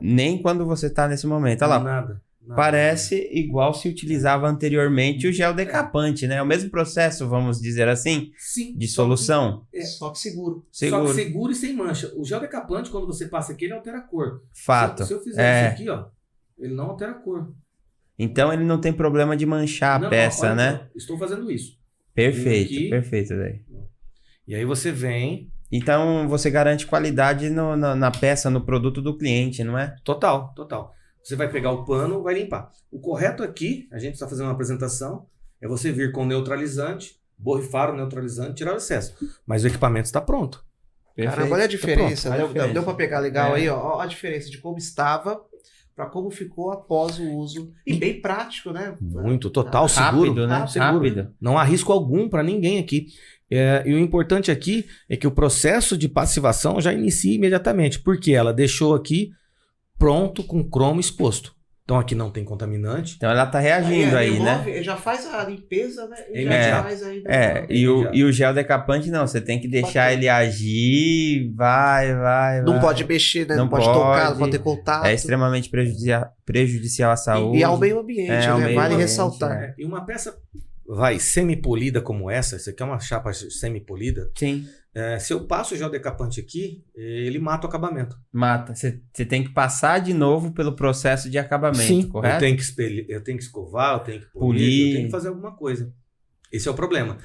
Nem quando você tá nesse momento. Olha lá, Nada. parece igual se utilizava anteriormente o gel decapante, né? O mesmo processo, vamos dizer assim, Sim, de solução. Só que seguro. Só Seguro. que seguro e sem mancha. O gel decapante, quando você passa aqui, ele altera a cor. Fato. Se eu fizer isso aqui, ó, ele não altera a cor. Então ele não tem problema de manchar Não, a peça, olha né? só, estou fazendo isso. Perfeito, aqui. perfeito daí. E aí você vem. Então você garante qualidade na peça, no produto do cliente, não é? Total. Você vai pegar o pano, vai limpar. O correto aqui, a gente está fazendo uma apresentação, é você vir com neutralizante, borrifar o neutralizante, tirar o excesso. Mas o equipamento está pronto. Caramba, olha a diferença. Tá pronto, olha a diferença. Deu pra pegar legal É. aí, ó. Ó a diferença de como estava para como ficou após o uso. E bem prático, né? Muito, total, Rápido, seguro. né? Seguro. Rápido. Não há risco algum para ninguém aqui. E o importante aqui é que o processo de passivação já inicia imediatamente, porque ela deixou aqui pronto com cromo exposto. Então aqui não tem contaminante. Então ela tá reagindo aí, né? remove, já faz a limpeza, né? E É, já faz ainda. E o gel decapante não, você tem que deixar Bacana. ele agir, vai. Não pode mexer, né? Não, Não pode pode. tocar, não pode ter contato. É extremamente prejudicial à saúde. E ao meio ambiente, ao né? meio Vale ambiente, ressaltar. E uma peça semi-polida como essa, isso aqui é uma chapa semi-polida. Sim, Se eu passo o gel decapante aqui, ele mata o acabamento. mata. Você tem que passar de novo pelo processo de acabamento, Sim, correto? eu tenho que escovar, eu tenho que Polir. polir, eu tenho que fazer alguma coisa. Esse é o problema.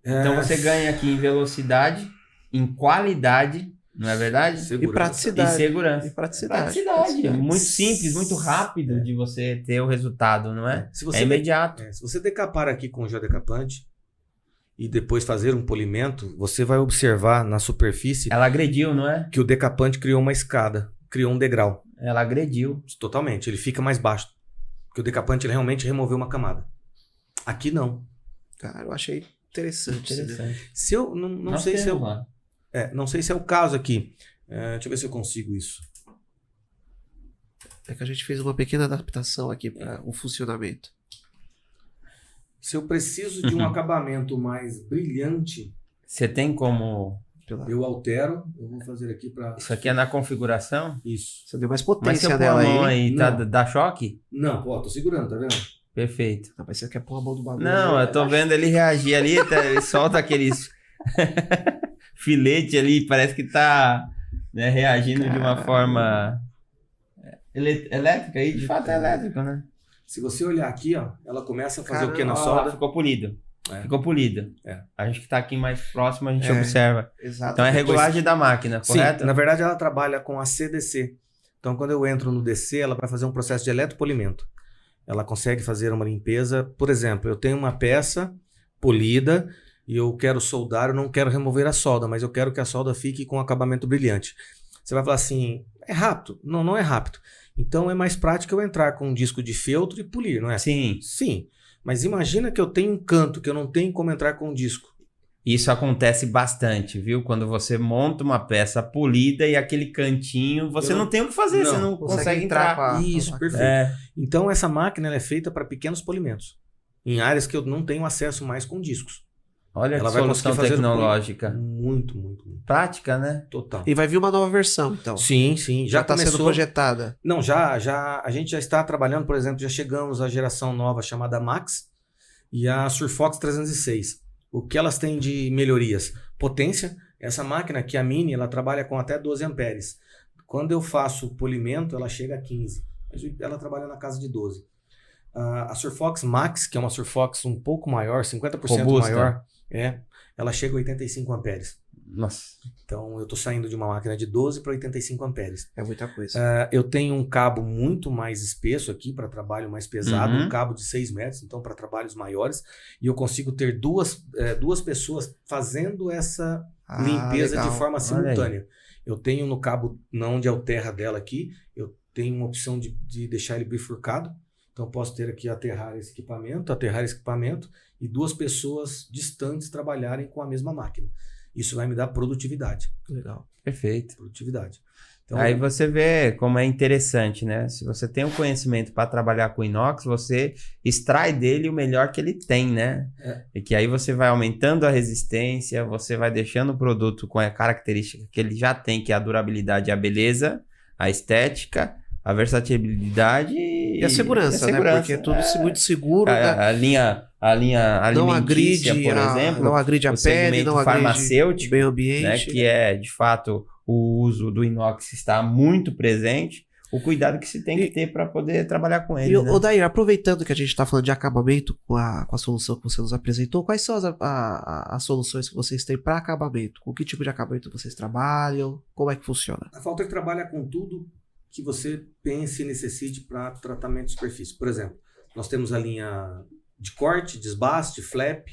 Então você ganha aqui em velocidade, em qualidade, não é verdade? E Segurança. E praticidade. segurança. E praticidade. Praticidade. Muito simples, muito rápido de você ter o resultado, não é? Se É você, imediato. se você decapar aqui com o gel decapante, e depois fazer um polimento, você vai observar na superfície Ela agrediu, não é? que o decapante criou uma escada, criou um degrau. Ela agrediu. Totalmente, ele fica mais baixo. Porque o decapante ele realmente removeu uma camada. Aqui não. Cara, eu achei interessante. Né? Interessante. Se eu não sei se não sei se é o caso aqui. Deixa eu ver se eu consigo isso. É que a gente fez uma pequena adaptação aqui para o funcionamento. Se eu preciso de um acabamento mais brilhante, Você tem como... eu altero. Eu vou fazer aqui para... Isso aqui é na configuração? Isso. Você deu mais Mas se potência eu pôr a nela mão aí. aí, dá choque? Não, tô segurando, tá vendo? Perfeito. Não, mas você quer pôr a mão do bagulho. Não, né? eu tô vendo ele reagir ali, ele solta aqueles filete ali, parece que tá, né, reagindo de uma forma elétrica aí, de fato é elétrico, né? Se você olhar aqui, ó, ela começa a fazer Caramba, o que na Ó, solda? ficou polido. É. Ficou polido. É. A gente que tá aqui mais próximo, a gente É. observa. Exato. Então é regulagem da máquina, correto? Sim, na verdade ela trabalha com a CDC. Então quando eu entro no DC, ela vai fazer um processo de eletropolimento. Ela consegue fazer uma limpeza. Por exemplo, eu tenho uma peça polida e eu quero soldar, eu não quero remover a solda, mas eu quero que a solda fique com um acabamento brilhante. Você vai falar assim, é rápido? Não, não é rápido. Então é mais prático eu entrar com um disco de feltro e polir, não é? Sim. Sim. Mas imagina que eu tenho um canto que eu não tenho como entrar com um disco. Isso acontece bastante, viu? Quando você monta uma peça polida e aquele cantinho, você não tem o que fazer, não você não consegue entrar. com a- Isso, com a- perfeito. É, Então essa máquina ela é feita para pequenos polimentos. Em áreas que eu não tenho acesso mais com discos. olha Ela que vai solução conseguir fazer tecnológica. Muito, muito, muito. Prática, né? Total. E vai vir uma nova versão, então. Sim, sim. Já está sendo começou. projetada. Não, a gente já está trabalhando, por exemplo, já chegamos à geração nova chamada Max e a Surfox 306. O que elas têm de melhorias? Potência. Essa máquina aqui, a Mini, ela trabalha com até 12 amperes. Quando eu faço polimento, ela chega a 15. Ela trabalha na casa de 12. A Surfox Max, que é uma Surfox um pouco maior, 50% Robusta. maior, ela chega a 85 amperes. Nossa. Então, eu estou saindo de uma máquina de 12 para 85 amperes. É muita coisa. Eu tenho um cabo muito mais espesso aqui para trabalho mais pesado, Uhum. um cabo de 6 metros, então para trabalhos maiores, e eu consigo ter duas pessoas fazendo essa limpeza legal. de forma Olha simultânea. Eu tenho no cabo, onde é o terra dela aqui, eu tenho uma opção de deixar ele bifurcado, então eu posso ter aqui aterrar esse equipamento e duas pessoas distantes trabalharem com a mesma máquina. Isso vai me dar produtividade. Legal. Perfeito. Produtividade. Então, Aí você vê como é interessante, né? Se você tem um conhecimento para trabalhar com inox, você extrai dele o melhor que ele tem, né? E que aí você vai aumentando a resistência, você vai deixando o produto com a característica que ele já tem, que é a durabilidade e a beleza, a estética, a versatilidade E a segurança, né? Porque é tudo muito seguro. né? A linha Não alimentícia, agride, por exemplo, não agride a o pele, segmento não agride farmacêutico, o meio né, ambiente. que é, de fato, o uso do inox está muito presente, o cuidado que se tem que ter para poder trabalhar com ele, E, né? Odair, aproveitando que a gente está falando de acabamento com a solução que você nos apresentou, quais são as soluções que vocês têm para acabamento? Com que tipo de acabamento vocês trabalham? Como é que funciona? A Valter trabalha com tudo que você pense e necessite para tratamento de superfície. Por exemplo, nós temos a linha de corte, desbaste, flap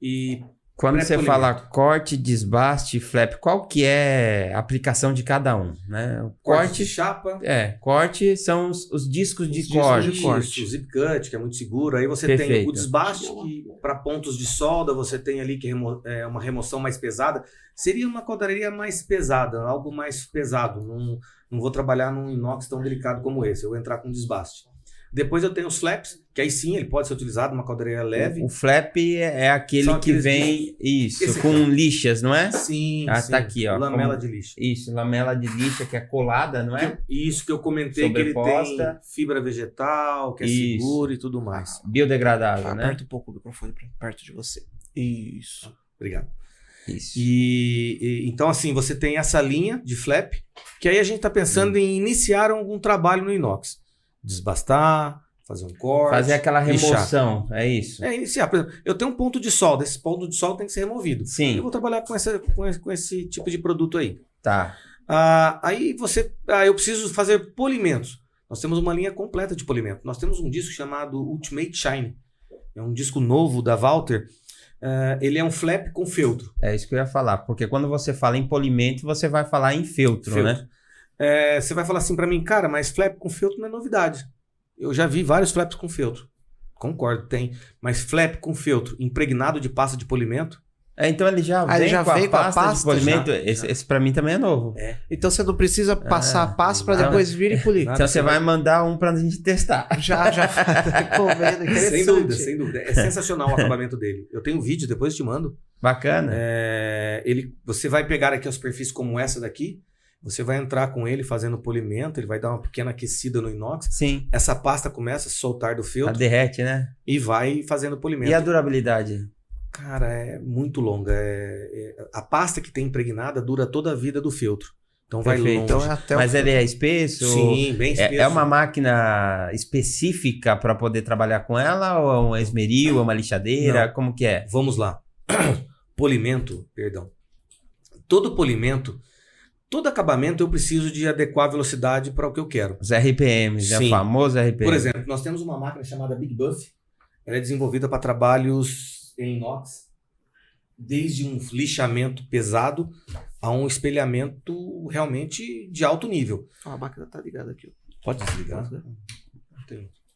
e Quando você pré-polimento. fala corte, desbaste, flap, qual que é a aplicação de cada um, né? O corte de corte, chapa. corte são os discos de Os discos corte. de corte. Isso, o zip cut, que é muito seguro. Aí você tem Perfeito. o desbaste, que para pontos de solda você tem ali que é uma remoção mais pesada. Seria uma caudaria mais pesada, algo mais pesado. Não vou trabalhar num inox tão delicado como esse. Eu vou entrar com desbaste. Depois eu tenho os flaps, que aí sim ele pode ser utilizado numa caudaria leve. O flap é aquele São que aqueles vem, isso, Esse com aqui, ó. lixas, não é? Sim, Ah, sim. tá aqui, ó. Lamela Como- de lixa. Isso, lamela de lixa que é colada, não é? Isso que eu comentei, que ele tem Sobreposta. fibra vegetal, que é Isso. seguro e tudo mais. Biodegradável, né? Aperta um pouco o microfone perto de você. Isso. Obrigado. Isso. Então, assim, você tem essa linha de flap, que aí a gente está pensando em iniciar algum trabalho no inox. Desbastar, fazer um corte. Fazer aquela lixar. remoção, é isso. Iniciar. Por exemplo, eu tenho um ponto de solda, esse ponto de solda tem que ser removido. Sim. Eu vou trabalhar com esse tipo de produto aí. Tá. Aí eu preciso fazer polimentos. Nós temos uma linha completa de polimento. Nós temos um disco chamado Ultimate Shine. É um disco novo da Valter. ele é um flap com feltro. É isso que eu ia falar, porque quando você fala em polimento, você vai falar em feltro, né? Você vai falar assim para mim, cara, mas flap com feltro não é novidade. Eu já vi vários flaps com feltro. Concordo, tem. Mas flap com feltro impregnado de pasta de polimento. Então ele já vem com a pasta de polimento. Esse para mim também é novo. Então você não precisa passar a pasta para depois vir e polir. Então você vai mandar um pra gente testar. Já recomendo. Sem dúvida. É sensacional o acabamento dele. Eu tenho um vídeo, depois eu te mando. Bacana. Você vai pegar aqui a superfície como essa daqui, você vai entrar com ele fazendo polimento, ele vai dar uma pequena aquecida no inox. Sim. Essa pasta começa a soltar do feltro. Derrete, né? E vai fazendo polimento. E a durabilidade? Cara, é muito longa. A pasta que tem impregnada dura toda a vida do feltro. Então vai longe. Então, mas ele é espesso? Sim, bem espesso. É uma máquina específica para poder trabalhar com ela? Ou é um esmeril, é uma lixadeira? Não. Como que é? Vamos lá. Polimento, perdão. Todo polimento, todo acabamento eu preciso de adequar a velocidade para o que eu quero. Os RPMs, né? O famoso RPM. Por exemplo, nós temos uma máquina chamada Big Buff. Ela é desenvolvida para trabalhos em inox, desde um lixamento pesado a um espelhamento realmente de alto nível. A máquina tá ligada aqui. Pode desligar?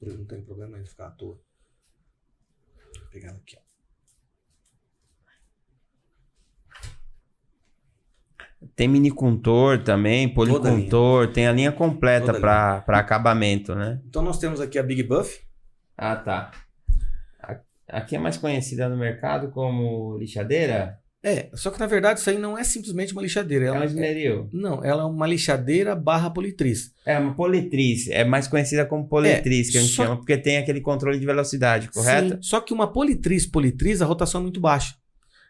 Não tem problema em ficar à toa. Vou pegar aqui, ó. Tem minicontor também, policontor, tem a linha completa para acabamento, né? Então nós temos aqui a Big Buff. Ah, tá. Aqui é mais conhecida no mercado como lixadeira? Só que na verdade isso aí não é simplesmente uma lixadeira. É um esmeril? Não, ela é uma lixadeira / politriz. É uma politriz, é mais conhecida como politriz que a gente chama, porque tem aquele controle de velocidade, correto? Sim, só que uma politriz, a rotação é muito baixa.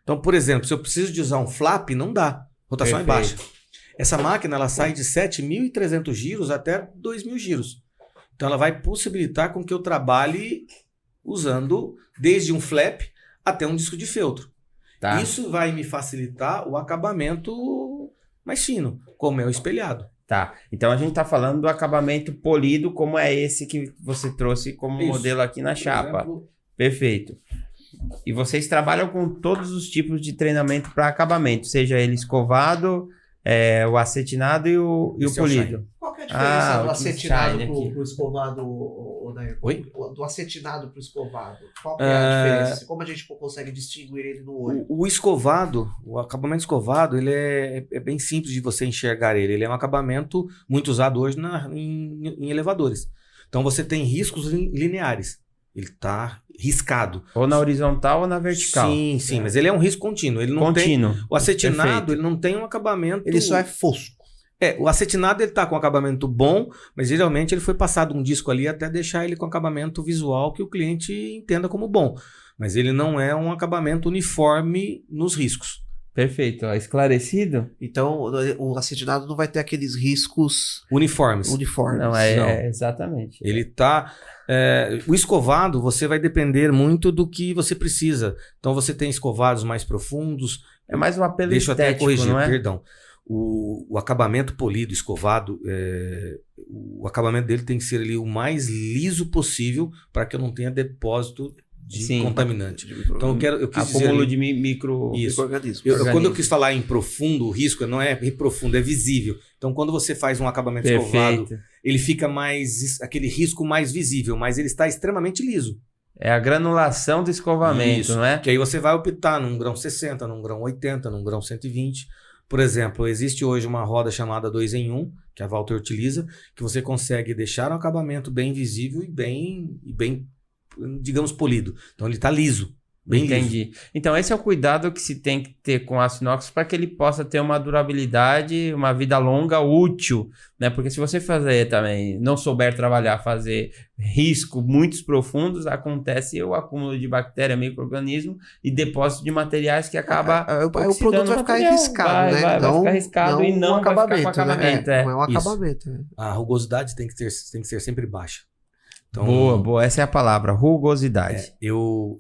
Então, por exemplo, se eu preciso de usar um flap, não dá. Rotação é baixa. Essa máquina ela sai de 7.300 giros até 2.000 giros. Então ela vai possibilitar com que eu trabalhe usando desde um flap até um disco de feltro. Tá. Isso vai me facilitar o acabamento mais fino, como é o espelhado. Tá, então a gente está falando do acabamento polido, como é esse que você trouxe como modelo aqui na chapa. Exemplo... Perfeito. E vocês trabalham com todos os tipos de treinamento para acabamento, seja ele escovado, o acetinado e o polido. Qual que é a diferença do acetinado pro escovado, Oi? Do acetinado pro escovado? Qual que é a diferença? Como a gente consegue distinguir ele no olho? O escovado, o acabamento escovado, ele é bem simples de você enxergar ele. Ele é um acabamento muito usado hoje em elevadores. Então você tem riscos lineares. Ele está riscado. Ou na horizontal ou na vertical. Sim, mas ele é um risco contínuo. Ele não tem, o acetinado, ele não tem um acabamento... Ele só é fosco. O acetinado ele está com acabamento bom, mas geralmente ele foi passado um disco ali até deixar ele com acabamento visual que o cliente entenda como bom. Mas ele não é um acabamento uniforme nos riscos. Perfeito, esclarecido. Então o acetinado não vai ter aqueles riscos uniformes. Não, exatamente. Ele está... o escovado, você vai depender muito do que você precisa. Então você tem escovados mais profundos. É mais um apelo estético, Deixa eu até corrigir, não é? Perdão. O acabamento polido, escovado, o acabamento dele tem que ser ali o mais liso possível para que eu não tenha depósito de contaminante. Então eu quis dizer acúmulo de micro-organismos. Quando eu quis falar em profundo, o risco não é profundo, é visível. Então quando você faz um acabamento escovado, ele fica aquele risco mais visível, mas ele está extremamente liso. É a granulação do escovamento, não é? Que aí você vai optar num grão 60, num grão 80, num grão 120. Por exemplo, existe hoje uma roda chamada 2 em 1, que a Walter utiliza, que você consegue deixar um acabamento bem visível e bem, digamos, polido. Então ele está liso. Bem Entendi. Liso. Então esse é o cuidado que se tem que ter com aço inox para que ele possa ter uma durabilidade, uma vida longa, útil, né? Porque se você não souber trabalhar, fazer risco muito profundos, acontece o acúmulo de bactéria, micro-organismo e depósito de materiais que acaba o produto vai ficar arriscado, né? Vai ficar arriscado e não vai ficar com acabamento. Não é um acabamento. A rugosidade tem que ser sempre baixa. Então, boa, essa é a palavra, rugosidade. Eu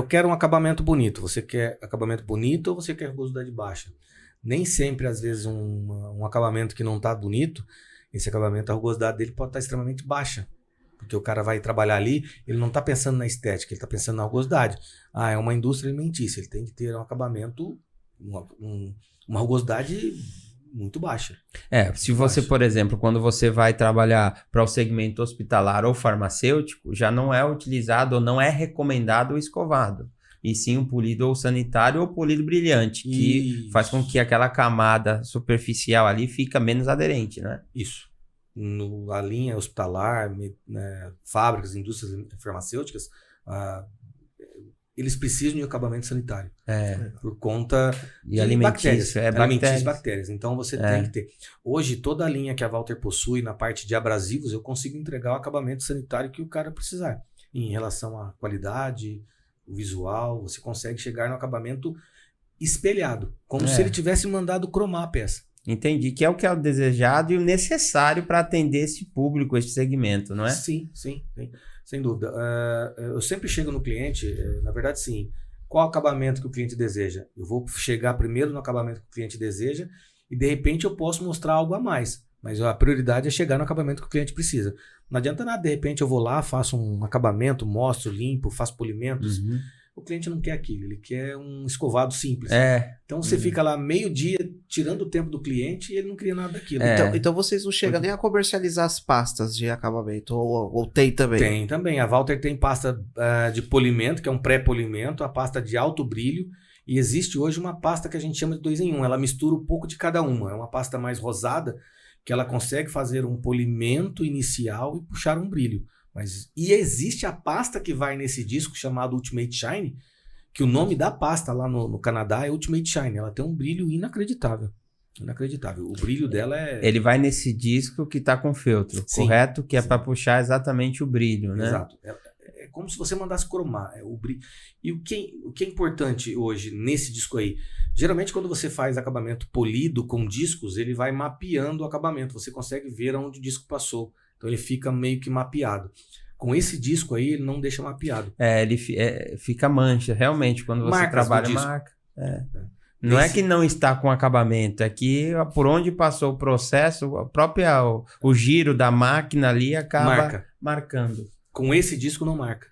quero um acabamento bonito. Você quer acabamento bonito ou você quer rugosidade baixa? Nem sempre, às vezes, um acabamento que não está bonito, esse acabamento, a rugosidade dele pode estar extremamente baixa. Porque o cara vai trabalhar ali, ele não está pensando na estética, ele está pensando na rugosidade. É uma indústria alimentícia, ele tem que ter um acabamento, uma rugosidade muito baixa. Se você, por exemplo, quando você vai trabalhar para o segmento hospitalar ou farmacêutico, já não é utilizado ou não é recomendado o escovado. E sim o polido ou sanitário ou polido brilhante, que faz com que aquela camada superficial ali fica menos aderente, né? Isso. A linha hospitalar, fábricas, indústrias farmacêuticas, eles precisam de acabamento sanitário. Por conta de alimentício, alimentício e bactérias. Então você tem que ter. Hoje, toda a linha que a Walter possui na parte de abrasivos, eu consigo entregar o acabamento sanitário que o cara precisar. Em relação à qualidade, o visual, você consegue chegar no acabamento espelhado, como se ele tivesse mandado cromar a peça. Entendi, que é o que é o desejado e o necessário para atender esse público, esse segmento, não é? Sim, sem dúvida. Eu sempre chego no cliente, na verdade sim, qual acabamento que o cliente deseja? Eu vou chegar primeiro no acabamento que o cliente deseja e de repente eu posso mostrar algo a mais, mas a prioridade é chegar no acabamento que o cliente precisa. Não adianta nada, de repente eu vou lá, faço um acabamento, mostro, limpo, faço polimentos. O cliente não quer aquilo, ele quer um escovado simples. Então você fica lá meio-dia tirando o tempo do cliente e ele não cria nada daquilo. Então vocês não chegam nem a comercializar as pastas de acabamento, ou tem também? Tem também. A Walter tem pasta de polimento, que é um pré-polimento, a pasta de alto brilho. E existe hoje uma pasta que a gente chama de 2 em 1. Ela mistura um pouco de cada uma. É uma pasta mais rosada, que ela consegue fazer um polimento inicial e puxar um brilho. E existe a pasta que vai nesse disco chamado Ultimate Shine, que o nome da pasta lá no Canadá é Ultimate Shine. Ela tem um brilho inacreditável. Inacreditável. O brilho dela é... Ele vai nesse disco que tá com feltro, correto? Que é para puxar exatamente o brilho, né? Exato. É como se você mandasse cromar. O brilho. E o que é importante hoje nesse disco aí? Geralmente quando você faz acabamento polido com discos, ele vai mapeando o acabamento. Você consegue ver onde o disco passou. Então ele fica meio que mapeado. Com esse disco aí, ele não deixa mapeado. Ele fica mancha, realmente, quando você trabalha marca. Não é que não está com acabamento, é que por onde passou o processo, o giro da máquina ali acaba marcando. Com esse disco não marca.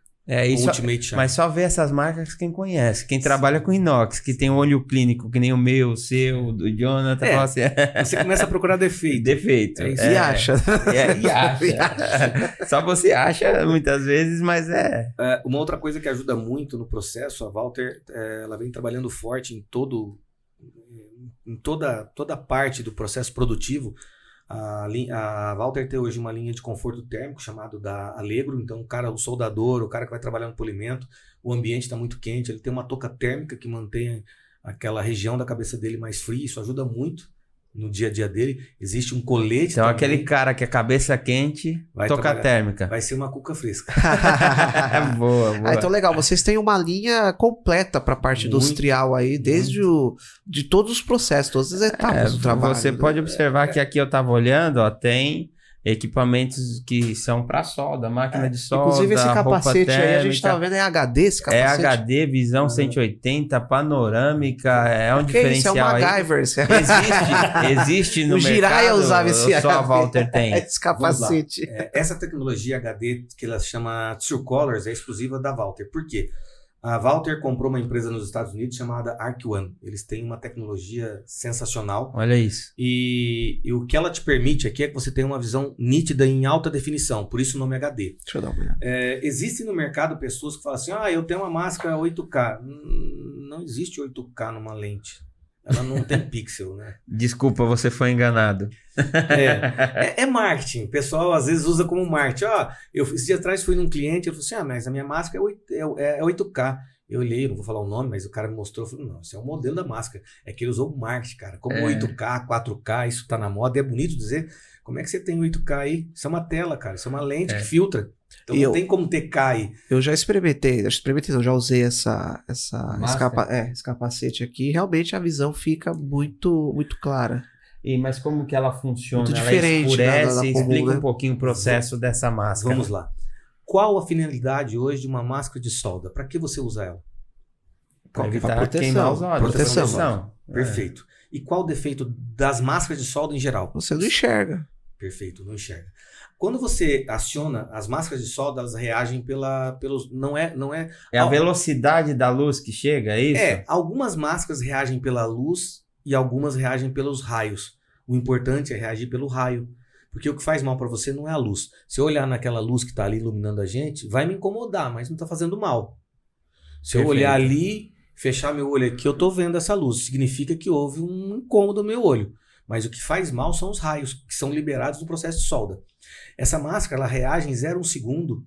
Mas só vê essas marcas quem conhece. Quem trabalha com inox, que tem um olho clínico, que nem o meu, o seu, do Jonathan. Assim, você começa a procurar defeito. E acha. E acha. Só você acha muitas vezes, mas uma outra coisa que ajuda muito no processo, a Walter, ela vem trabalhando forte em toda parte do processo produtivo. A Walter tem hoje uma linha de conforto térmico chamado da Allegro. Então o soldador, o cara que vai trabalhar no polimento, o ambiente está muito quente, ele tem uma touca térmica que mantém aquela região da cabeça dele mais fria. Isso ajuda muito no dia a dia dele. Existe um colete então também. Aquele cara que é cabeça quente, touca térmica. Vai ser uma cuca fresca. Boa. Então legal, vocês têm uma linha completa para a parte industrial aí, desde de todos os processos, todas as etapas do trabalho. Você pode observar que aqui eu estava olhando, tem equipamentos que são para solda, máquina de solda, inclusive esse capacete térmica, aí, a gente estava vendo, é HD esse capacete? É HD, visão 180, panorâmica, é um diferencial isso? É um MacGyver. Existe no mercado. O Jiraiya usava esse só a Walter tem. Esse capacete. Essa tecnologia HD, que ela chama True Colors, é exclusiva da Walter. Por quê? A Walter comprou uma empresa nos Estados Unidos chamada Arc One. Eles têm uma tecnologia sensacional. Olha isso. E o que ela te permite aqui é que você tenha uma visão nítida em alta definição. Por isso o nome HD. Deixa eu dar uma olhada. Existem no mercado pessoas que falam assim, eu tenho uma máscara 8K. Não existe 8K numa lente. Ela não tem pixel, né? Desculpa, você foi enganado. É marketing. O pessoal às vezes usa como marketing. Esse dia atrás fui num cliente, ele falou assim, mas a minha máscara é 8K. Eu olhei, não vou falar o nome, mas o cara me mostrou, eu falei, não, esse é o modelo da máscara. É que ele usou o marketing, cara. Como 8K, 4K, isso tá na moda. E é bonito dizer, como é que você tem 8K aí? Isso é uma tela, cara. Isso é uma lente que filtra. Então não tem como ter K aí. Eu já experimentei, já usei esse capacete aqui. Realmente a visão fica muito, muito clara. Mas como que ela funciona? Muito diferente. Ela escurece, explica um pouquinho o processo dessa máscara. Vamos lá. Qual a finalidade hoje de uma máscara de solda? Para que você usa ela? Para evitar queimar os olhos. Proteção. Perfeito. E qual o defeito das máscaras de solda em geral? Você não enxerga. Perfeito, não enxerga. Quando você aciona, as máscaras de solda, elas reagem pelos... Não é... É a velocidade da luz que chega, é isso? Algumas máscaras reagem pela luz e algumas reagem pelos raios. O importante é reagir pelo raio. Porque o que faz mal para você não é a luz. Se eu olhar naquela luz que está ali iluminando a gente, vai me incomodar, mas não está fazendo mal. Se eu olhar ali, fechar meu olho aqui, eu estou vendo essa luz. Significa que houve um incômodo no meu olho. Mas o que faz mal são os raios, que são liberados no processo de solda. Essa máscara, ela reage em 0,1 segundo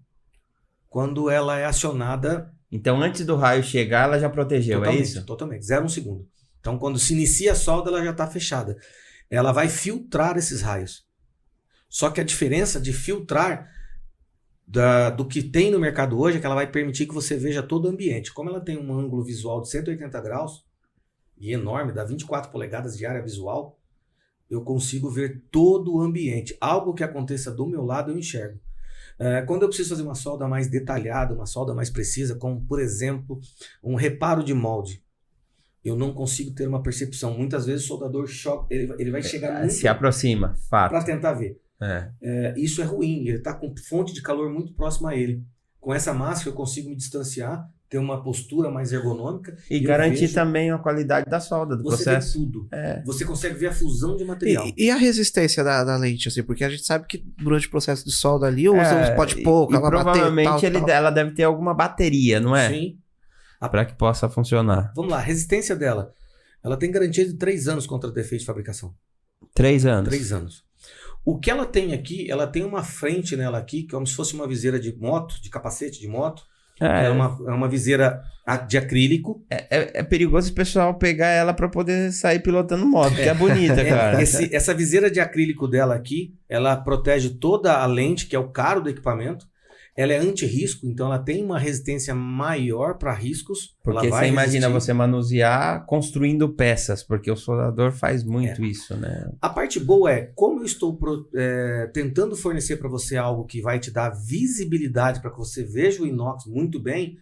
quando ela é acionada... Então, antes do raio chegar, ela já protegeu, totalmente, é isso? Totalmente, 0,1 segundo. Então, quando se inicia a solda, ela já está fechada. Ela vai filtrar esses raios. Só que a diferença de filtrar do que tem no mercado hoje é que ela vai permitir que você veja todo o ambiente. Como ela tem um ângulo visual de 180 graus, e enorme, dá 24 polegadas de área visual, eu consigo ver todo o ambiente. Algo que aconteça do meu lado, eu enxergo. Quando eu preciso fazer uma solda mais detalhada, uma solda mais precisa, como, por exemplo, um reparo de molde, eu não consigo ter uma percepção. Muitas vezes o soldador choca, ele vai chegar muito... Se aproxima, fato. Para tentar ver. Isso é ruim, ele está com fonte de calor muito próxima a ele. Com essa máscara eu consigo me distanciar, ter uma postura mais ergonômica. E garantir também a qualidade da solda, do processo. Você vê tudo. Você consegue ver a fusão de material. E a resistência da lente, assim, porque a gente sabe que durante o processo de solda ali, ou você pode pôr, ela provavelmente bater, tal. Ela deve ter alguma bateria, não é? Sim. Para que possa funcionar. Vamos lá, a resistência dela. Ela tem garantia de 3 anos contra defeito de fabricação. 3 anos. 3 anos. O que ela tem aqui, ela tem uma frente nela aqui, que é como se fosse uma viseira de moto, de capacete de moto. É uma viseira de acrílico. É perigoso o pessoal pegar ela para poder sair pilotando moto, que é bonita, cara. Essa viseira de acrílico dela aqui, ela protege toda a lente, que é o caro do equipamento. Ela é anti-risco, então ela tem uma resistência maior para riscos. Porque você imagina você manusear construindo peças, porque o soldador faz muito isso, né? A parte boa é, como eu estou tentando fornecer para você algo que vai te dar visibilidade para que você veja o inox muito bem,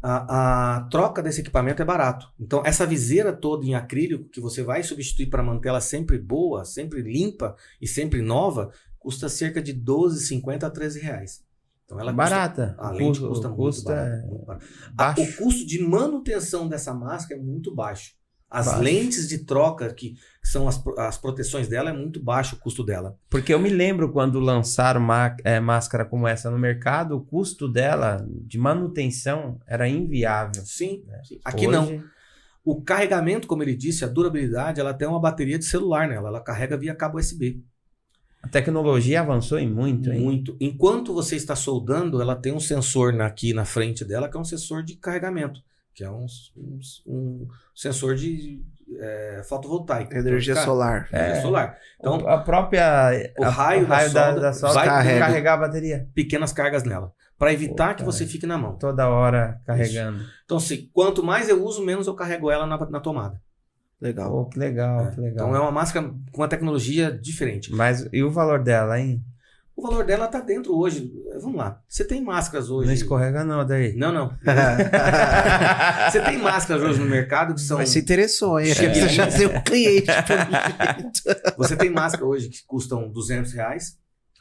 a troca desse equipamento é barato. Então essa viseira toda em acrílico, que você vai substituir para mantê-la sempre boa, sempre limpa e sempre nova, custa cerca de R$12,50 a R$13. Então ela barata. A lente custa muito barato. O custo de manutenção dessa máscara é muito baixo. As lentes de troca, que são as proteções dela, é muito baixo o custo dela. Porque eu me lembro quando lançaram máscara como essa no mercado, o custo dela de manutenção era inviável. Sim, sim. Aqui hoje... não. O carregamento, como ele disse, a durabilidade, ela tem uma bateria de celular nela. Ela carrega via cabo USB. A tecnologia avançou em muito, hein? Muito. Enquanto você está soldando, ela tem um sensor aqui na frente dela, que é um sensor de carregamento, que é um sensor de fotovoltaico. Energia solar. Energia solar. Então, o raio da solda vai carregar a bateria. Pequenas cargas nela, para evitar que você fique na mão. Toda hora carregando. Isso. Então, quanto mais eu uso, menos eu carrego ela na tomada. Legal. Que legal, que legal. Então é uma máscara com uma tecnologia diferente. Mas e o valor dela, hein? O valor dela tá dentro hoje. Vamos lá. Você tem máscaras hoje... Não escorrega não, daí. Não. Você tem máscaras hoje no mercado que são... Mas você interessou, hein? Você já tem um cliente. Você tem máscara hoje que custam R$200.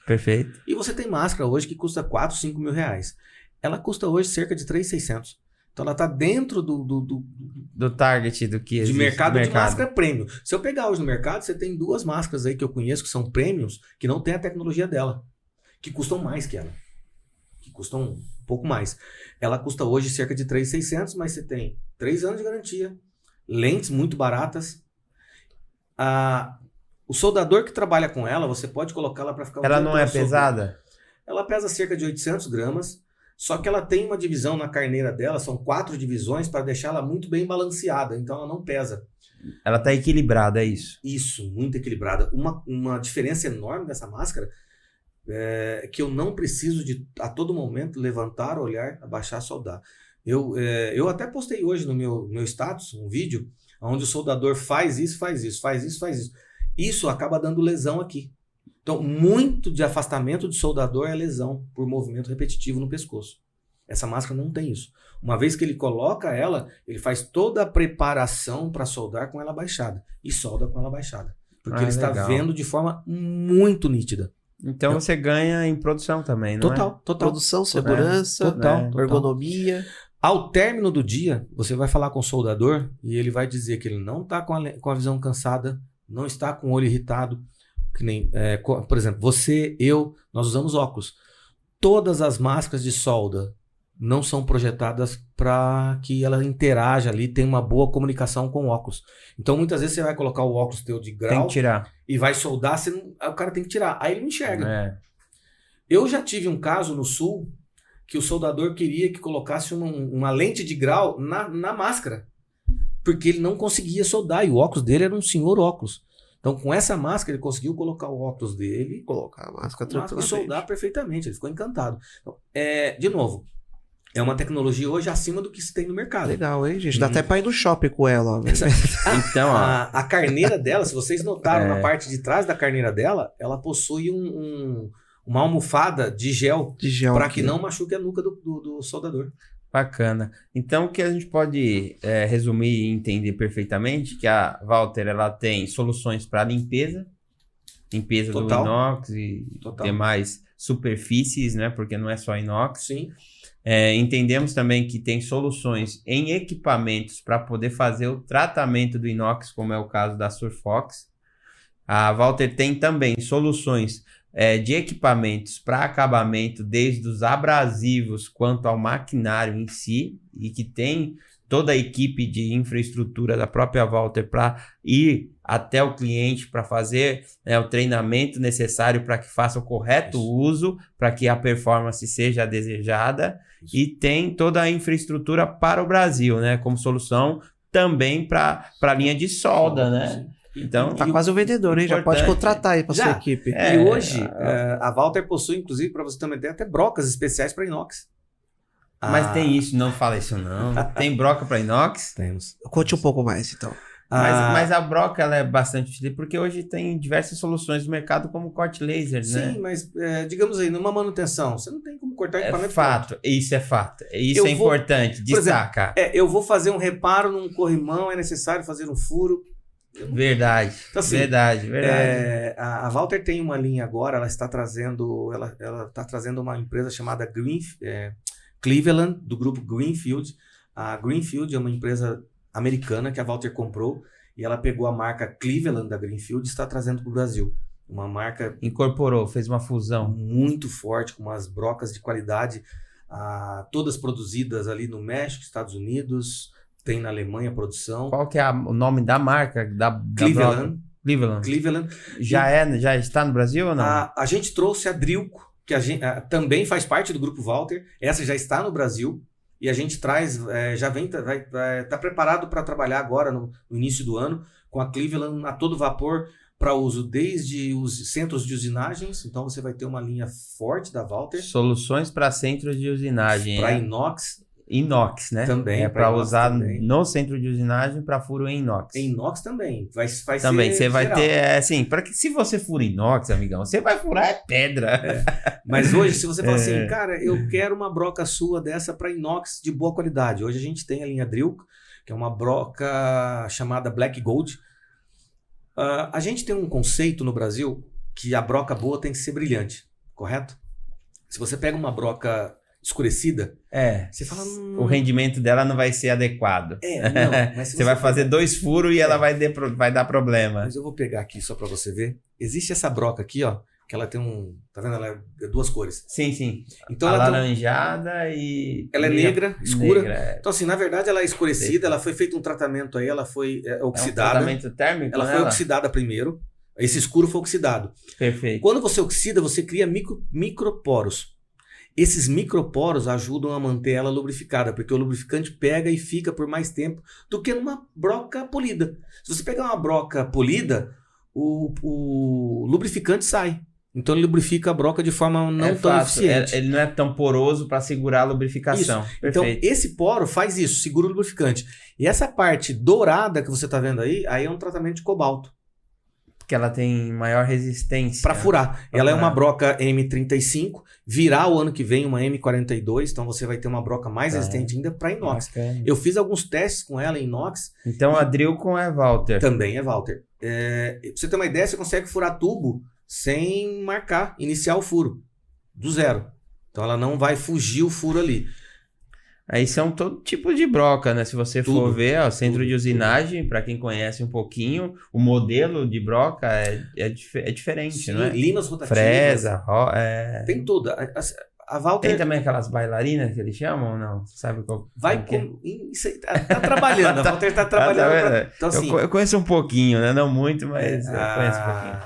Perfeito. E você tem máscara hoje que custa 4, 5 mil reais. Ela custa hoje cerca de 3.600. Então ela está dentro do target do que existe. De mercado de máscara premium. Se eu pegar hoje no mercado, você tem 2 máscaras aí que eu conheço que são premiums, que não tem a tecnologia dela, que custam mais que ela. Que custam um pouco mais. Ela custa hoje cerca de 3.600, mas você tem 3 anos de garantia, lentes muito baratas. O soldador que trabalha com ela, você pode colocá-la para ficar... Ela não é pesada? Ela pesa cerca de 800 gramas. Só que ela tem uma divisão na carneira dela, são 4 divisões para deixar ela muito bem balanceada, então ela não pesa. Ela está equilibrada, é isso? Isso, muito equilibrada. Uma diferença enorme dessa máscara é que eu não preciso de, a todo momento, levantar, olhar, abaixar, soldar. Eu até postei hoje no meu status um vídeo onde o soldador faz isso. Isso acaba dando lesão aqui. Então, muito de afastamento de soldador é lesão por movimento repetitivo no pescoço. Essa máscara não tem isso. Uma vez que ele coloca ela, ele faz toda a preparação para soldar com ela baixada. E solda com ela baixada. Porque ele está legal. vendo de forma muito nítida. Então você ganha em produção também, não Total. Produção, segurança, Total. ergonomia. Ao término do dia, você vai falar com o soldador e ele vai dizer que ele não está com a visão cansada, não está com o olho irritado. Que nem, por exemplo, você, nós usamos óculos. Todas as máscaras de solda não são projetadas para que ela interaja ali, tenha uma boa comunicação com o óculos. Então, muitas vezes você vai colocar o óculos teu de grau Tem que tirar. e vai soldar, o cara tem que tirar. Aí ele não enxerga. É. Eu já tive um caso no Sul que o soldador queria que colocasse uma lente de grau na máscara, porque ele não conseguia soldar e o óculos dele era um senhor óculos. Então, com essa máscara, ele conseguiu colocar o óculos dele Colocar a máscara e tranquilamente. soldar perfeitamente. Ele ficou encantado. Então, de novo, é uma tecnologia hoje acima do que se tem no mercado. Legal, hein, gente? Dá até pra ir no shopping com ela. Ó. Então, ó, A carneira dela, se vocês notaram na parte de trás da carneira dela, ela possui uma almofada de gel De gel para aqui. que não machuque a nuca do soldador. bacana. Então, o que a gente pode resumir e entender perfeitamente que a Walter ela tem soluções para limpeza do Total. inox e Total. demais superfícies, né? Porque não é só inox. Sim. Entendemos também que tem soluções em equipamentos para poder fazer o tratamento do inox, como é o caso da Surfox. A Walter tem também soluções de equipamentos para acabamento, desde os abrasivos quanto ao maquinário em si, e que tem toda a equipe de infraestrutura da própria Walter para ir até o cliente para fazer o treinamento necessário para que faça o correto uso, para que a performance seja a desejada. Isso. E tem toda a infraestrutura para o Brasil, né? Como solução também para a linha de solda, né? Sim. Então, Tá quase um vendedor, hein? Já pode importante. contratar aí pra sua Já. equipe. E hoje, a Walter possui, inclusive, para você também ter até brocas especiais para inox. mas tem isso, não fala isso não. Tem broca para inox, Temos. Conte um pouco mais, então. mas a broca ela é bastante utilizada porque hoje tem diversas soluções no mercado como corte laser, né? Sim, mas digamos aí, numa manutenção, você não tem como cortar É equipamento. fato, isso é fato. Isso Eu é vou- importante, por exemplo, destacar. Eu vou fazer um reparo num corrimão, é necessário fazer um furo. Verdade, Então, assim, verdade. A Walter tem uma linha agora, ela está trazendo uma empresa chamada Cleveland, do grupo Greenfield. A Greenfield é uma empresa americana que a Walter comprou e ela pegou a marca Cleveland da Greenfield e está trazendo para o Brasil. Uma marca Incorporou, fez uma fusão. muito forte, com umas brocas de qualidade, todas produzidas ali no México, Estados Unidos, tem na Alemanha a produção. Qual que é o nome da marca da Cleveland. broca? Cleveland. Já está no Brasil ou não? A gente trouxe a Drilco, que também faz parte do grupo Walter. Essa já está no Brasil e a gente traz, tá preparado para trabalhar agora no início do ano com a Cleveland a todo vapor para uso desde os centros de usinagens. Então você vai ter uma linha forte da Walter Soluções para centros de usinagem. para inox. Inox, né? Também, É pra para inox usar também. no centro de usinagem para furo em inox. Em inox também. Vai Também, ser você vai geral. ter, assim, para que se você fura inox, amigão, você vai furar pedra. Mas hoje, se você fala assim, cara, eu quero uma broca sua dessa para inox de boa qualidade. Hoje a gente tem a linha Drilco, que é uma broca chamada Black Gold. A gente tem um conceito no Brasil que a broca boa tem que ser brilhante, correto? Se você pega uma broca escurecida, você fala... O rendimento dela não vai ser adequado. Não, mas se Você vai fazer 2 furos e ela vai dar problema. Mas eu vou pegar aqui só para você ver. Existe essa broca aqui, ó, que ela tem tá vendo? Ela é 2 cores. Sim. Então A ela laranjada e... é negra, escura. Negra, Então assim, na verdade ela é escurecida, Perfeito. ela foi feito um tratamento aí, ela foi É um oxidada. tratamento térmico, Ela né? foi oxidada primeiro. Esse escuro foi oxidado. Perfeito. Quando você oxida, você cria microporos. Esses microporos ajudam a manter ela lubrificada, porque o lubrificante pega e fica por mais tempo do que numa broca polida. Se você pegar uma broca polida, o lubrificante sai. Então ele lubrifica a broca de forma não tão fácil. eficiente. Ele não é tão poroso para segurar a lubrificação. Então Perfeito. esse poro faz isso, segura o lubrificante. E essa parte dourada que você está vendo aí é um tratamento de cobalto. que ela tem maior resistência. Para furar. Pra Ela é furar. uma broca M35, virá o ano que vem uma M42, então você vai ter uma broca mais resistente ainda para inox. Bacana. Eu fiz alguns testes com ela em inox, Então a Drilcon é Walter. também é Walter. Pra você ter uma ideia, você consegue furar tubo sem marcar, iniciar o furo, do zero. Então ela não vai fugir o furo ali. Aí são todo tipo de broca, né? Se você for Tudo, ver, ó, o centro tudo, de usinagem, para quem conhece um pouquinho, o modelo de broca é diferente, Sim, não é? limas rotativas. Fresa, Tem tudo. A Walter Tem também aquelas bailarinas que eles chamam ou não? Você sabe qual? vai qual que é? com... Isso aí, tá trabalhando. A Walter tá trabalhando. tá vendo? Então, assim, Eu conheço um pouquinho, né? Não muito, mas eu conheço um pouquinho.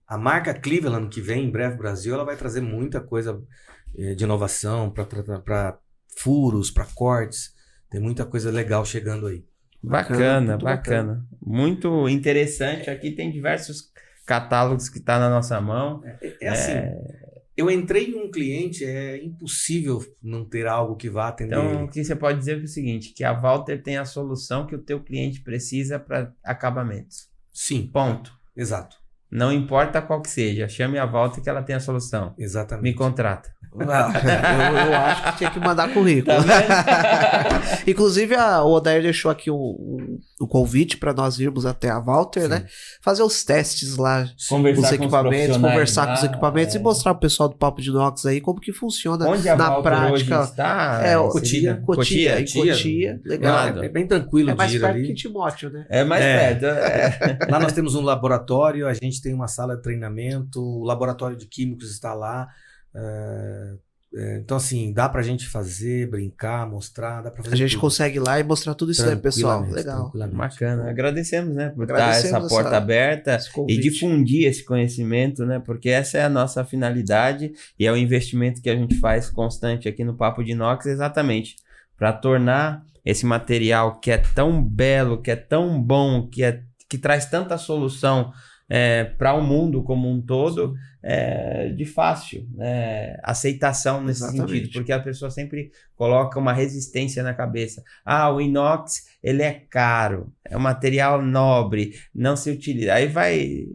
A marca Cleveland, que vem em breve pro Brasil, ela vai trazer muita coisa de inovação para furos, para cortes. Tem muita coisa legal chegando aí. Bacana, muito bacana. Muito interessante. Aqui tem diversos catálogos que tá na nossa mão. Assim, eu entrei em um cliente, é impossível não ter algo que vá atender Então, ele. o que você pode dizer é o seguinte, que a Walter tem a solução que o teu cliente precisa para acabamentos. Sim, Ponto. exato. Não importa qual que seja, chame a Walter que ela tem a solução. Exatamente. Me contrata. Eu acho que tinha que mandar currículo. Tá Inclusive, o Odair deixou aqui o convite para nós irmos até a Walter, né? Fazer os testes lá, Conversar os com equipamentos, os conversar com os lá, equipamentos e mostrar pro pessoal do Papo de Inox aí como que funciona Onde a na Walter prática. hoje está? Cotia. Cotia, em Cotia. Cotia, legal. É bem tranquilo É mais de ir perto ali. que Timóteo, né? É mais É. perto. Lá nós temos um laboratório, a gente tem uma sala de treinamento, o laboratório de químicos está lá. Então, assim, dá pra gente fazer, brincar, mostrar, dá pra fazer A gente tudo. consegue ir lá e mostrar tudo isso aí, pessoal. Tranquilamente, Legal. tranquilamente. Bacana. Agradecemos, né? Por Agradecemos dar essa porta essa- aberta. Esse E convite. difundir esse conhecimento, né? Porque essa é a nossa finalidade e é o investimento que a gente faz constante aqui no Papo de Inox, exatamente para tornar esse material que é tão belo, que é tão bom, que traz tanta solução para o mundo como um todo, de fácil aceitação nesse Exatamente. sentido, porque a pessoa sempre coloca uma resistência na cabeça. Ah, o inox, ele é caro, é um material nobre, não se utiliza. Aí vai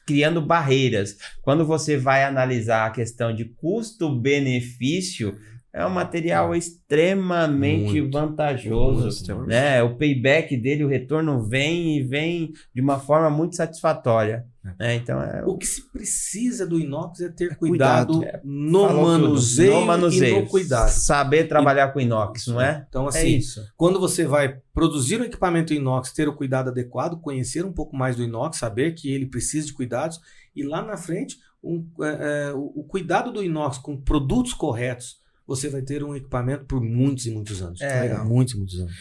criando barreiras. Quando você vai analisar a questão de custo-benefício, é um material extremamente Muito. vantajoso, Muito. né? O payback dele, o retorno vem e vem de uma forma muito satisfatória. Né? Então, O que se precisa do inox é ter cuidado, no falou tudo. manuseio, No manuseio. e no cuidado. Saber trabalhar com inox, não é? Então, É assim, isso. quando você vai produzir um equipamento inox, ter o cuidado adequado, conhecer um pouco mais do inox, saber que ele precisa de cuidados, e lá na frente, o cuidado do inox com produtos corretos, você vai ter um equipamento por muitos e muitos anos. Legal. Muitos e muitos anos.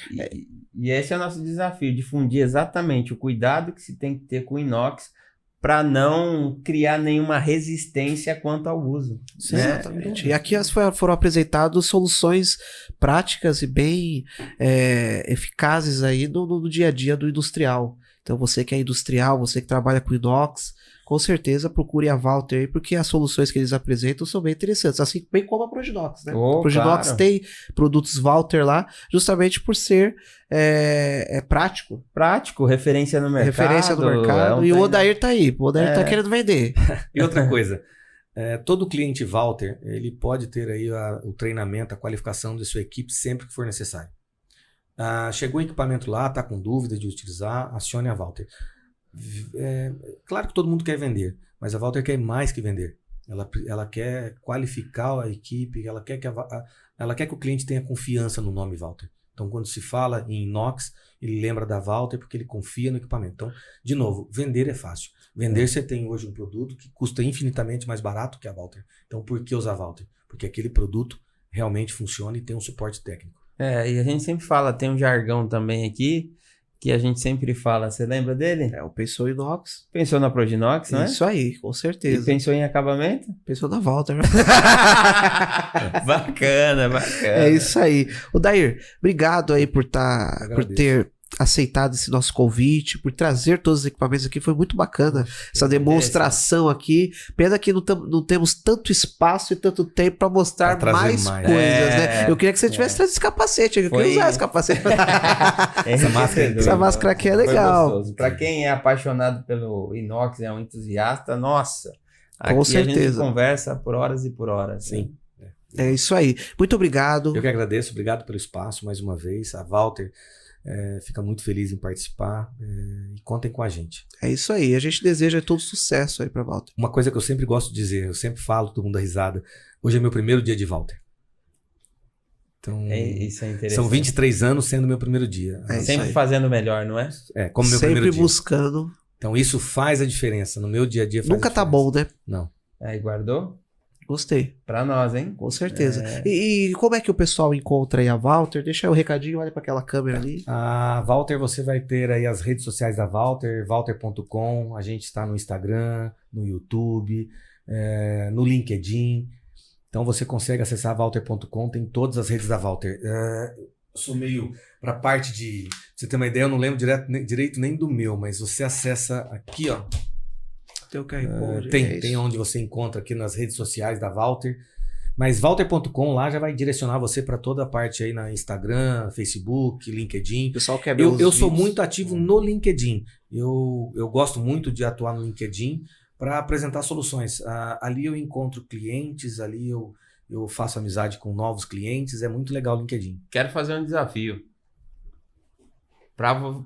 E esse é o nosso desafio, difundir exatamente o cuidado que se tem que ter com o inox para não criar nenhuma resistência quanto ao uso. Sim, né? exatamente. E aqui foram apresentadas soluções práticas e bem eficazes aí no dia a dia do industrial. Então você que é industrial, você que trabalha com inox, com certeza procure a Walter aí, porque as soluções que eles apresentam são bem interessantes, assim bem como a Proginox, né? Oh, a Proginox claro. tem produtos Walter lá, justamente por ser prático, Prático, referência no mercado. referência do mercado, e o Odair tá aí, o Odair tá querendo vender. E outra coisa, todo cliente Walter, ele pode ter aí o treinamento, a qualificação de sua equipe sempre que for necessário. Chegou o equipamento lá, está com dúvida de utilizar, acione a Walter. Claro que todo mundo quer vender, mas a Walter quer mais que vender. Ela quer qualificar a equipe, ela quer que o cliente tenha confiança no nome Walter. Então, quando se fala em inox, ele lembra da Walter porque ele confia no equipamento. Então, de novo, vender é fácil. Vender, você tem hoje um produto que custa infinitamente mais barato que a Walter. Então, por que usar a Walter? Porque aquele produto realmente funciona e tem um suporte técnico. E a gente sempre fala, tem um jargão também aqui, que a gente sempre fala, você lembra dele? O pensou em inox, Pensou na Proginox, não é? isso aí, com E certeza. pensou em acabamento? Pensou na Walter. Bacana. É isso aí. O Dair, obrigado aí por ter aceitado esse nosso convite, por trazer todos os equipamentos aqui. Foi muito bacana essa demonstração aqui. Pena que não temos tanto espaço e tanto tempo para mostrar Pra trazer mais mais. coisas, né? Eu queria que você tivesse trazido esse capacete. Eu queria usar esse capacete. Essa máscara aqui é legal. Para quem é apaixonado pelo inox, é um entusiasta, nossa. Aqui Com certeza. a gente conversa por horas e por horas. Sim. É isso aí. Muito obrigado. Eu que agradeço, obrigado pelo espaço mais uma vez. A Walter fica muito feliz em participar e contem com a gente. É isso aí. A gente deseja todo sucesso aí para Walter. Uma coisa que eu sempre gosto de dizer, eu sempre falo, todo mundo dá risada. Hoje é meu primeiro dia de Walter. Então, Isso é interessante. são 23 anos sendo meu primeiro dia. É isso Sempre aí. fazendo melhor, não é? Como meu Sempre primeiro dia. buscando. Então isso faz a diferença. No meu dia a dia faz Nunca a tá diferença. bom, né? Não. Aí guardou? Gostei. Pra nós, hein? Com certeza. E como é que o pessoal encontra aí a Walter? Deixa aí o recadinho, olha para aquela câmera ali. A Walter, você vai ter aí as redes sociais da Walter, walter.com. A gente está no Instagram, no YouTube, no LinkedIn. Então você consegue acessar walter.com, tem todas as redes da Walter. Eu sou meio para parte de... Pra você ter uma ideia, eu não lembro direito nem do meu, mas você acessa aqui, ó. Teu QR Code. Tem onde você encontra aqui nas redes sociais da Walter. Mas walter.com lá já vai direcionar você para toda a parte aí na Instagram, Facebook, LinkedIn. O pessoal quer ver Eu sou vídeos. muito ativo no LinkedIn. Eu gosto muito de atuar no LinkedIn para apresentar soluções. Ali eu encontro clientes, ali eu faço amizade com novos clientes. É muito legal o LinkedIn. Quero fazer um desafio.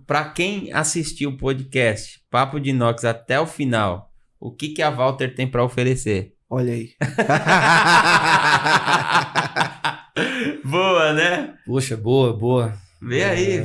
Para quem assistiu o podcast Papo de Inox até o final, o que a Walter tem para oferecer? Olha aí. Boa, né? Poxa, boa. Vê aí,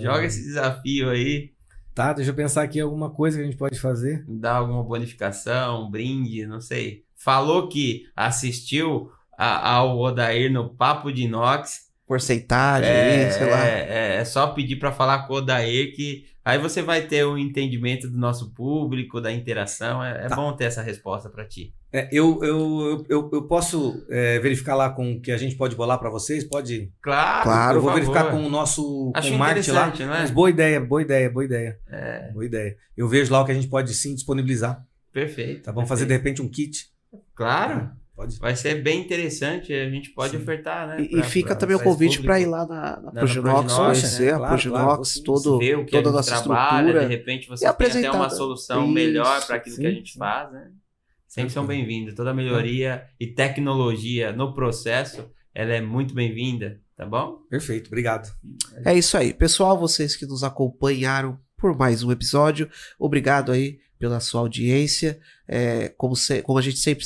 joga esse desafio aí. Tá, deixa eu pensar aqui alguma coisa que a gente pode fazer. Dá alguma bonificação, um brinde, não sei. Falou que assistiu ao Odair no Papo de Inox. Porcentagem, sei lá. É só pedir para falar com o Odair que aí você vai ter um entendimento do nosso público, da interação. É Tá. bom ter essa resposta para ti. Eu posso verificar lá com o que a gente pode bolar para vocês? Pode? Claro, Eu vou por verificar favor. com o nosso Acho com o marketing lá. interessante, não é? Mas boa ideia. Boa ideia. É, Eu vejo lá o que a gente pode sim disponibilizar. perfeito. Tá bom? Fazer de repente um kit. Claro, Pode. vai ser bem interessante. A gente pode Sim. ofertar, né? E fica também o pra esse convite para ir público. lá na Na Proginox, Proginox, conhecer a claro, Proginox, claro, Ver o que a toda a gente nossa trabalha, estrutura. de repente você E tem até apresentar, uma né? solução Isso, melhor para aquilo que a sim, gente sim. faz, né? Sempre são Tranquilo. bem-vindos. Toda melhoria e tecnologia no processo, ela é muito bem-vinda, tá bom? Perfeito, obrigado. É isso aí. Pessoal, vocês que nos acompanharam por mais um episódio, obrigado aí pela sua audiência. Como a gente sempre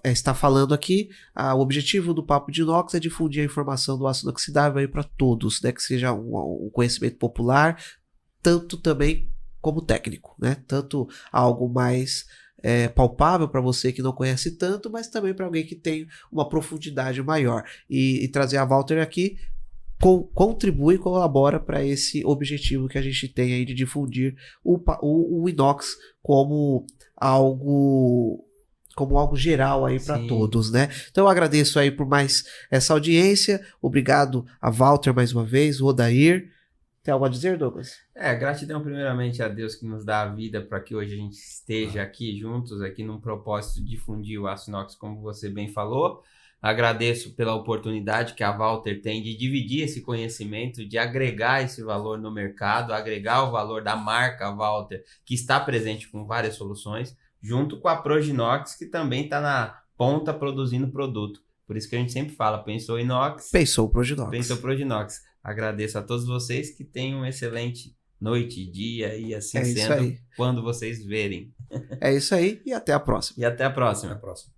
está falando aqui, o objetivo do Papo de Inox é difundir a informação do ácido inoxidável aí para todos, né? Que seja um conhecimento popular, tanto também como técnico, né? Tanto algo mais palpável para você que não conhece tanto, mas também para alguém que tem uma profundidade maior. E trazer a Walter aqui contribui e colabora para esse objetivo que a gente tem aí de difundir o inox como algo geral aí para Sim. todos, né? Então eu agradeço aí por mais essa audiência. Obrigado a Walter mais uma vez, o Odair. Tem algo a dizer, Douglas? Gratidão primeiramente a Deus que nos dá a vida para que hoje a gente esteja aqui juntos, aqui num propósito de difundir o aço inox, como você bem falou. Agradeço pela oportunidade que a Walter tem de dividir esse conhecimento, de agregar esse valor no mercado, agregar o valor da marca Walter, que está presente com várias soluções, junto com a Proginox, que também está na ponta produzindo produto. Por isso que a gente sempre fala, pensou inox, Pensou o Proginox. pensou Proginox. Agradeço a todos vocês que tenham uma excelente noite, dia e assim É isso sendo aí. quando vocês verem. É isso aí e até a próxima. E até a próxima. Até a próxima.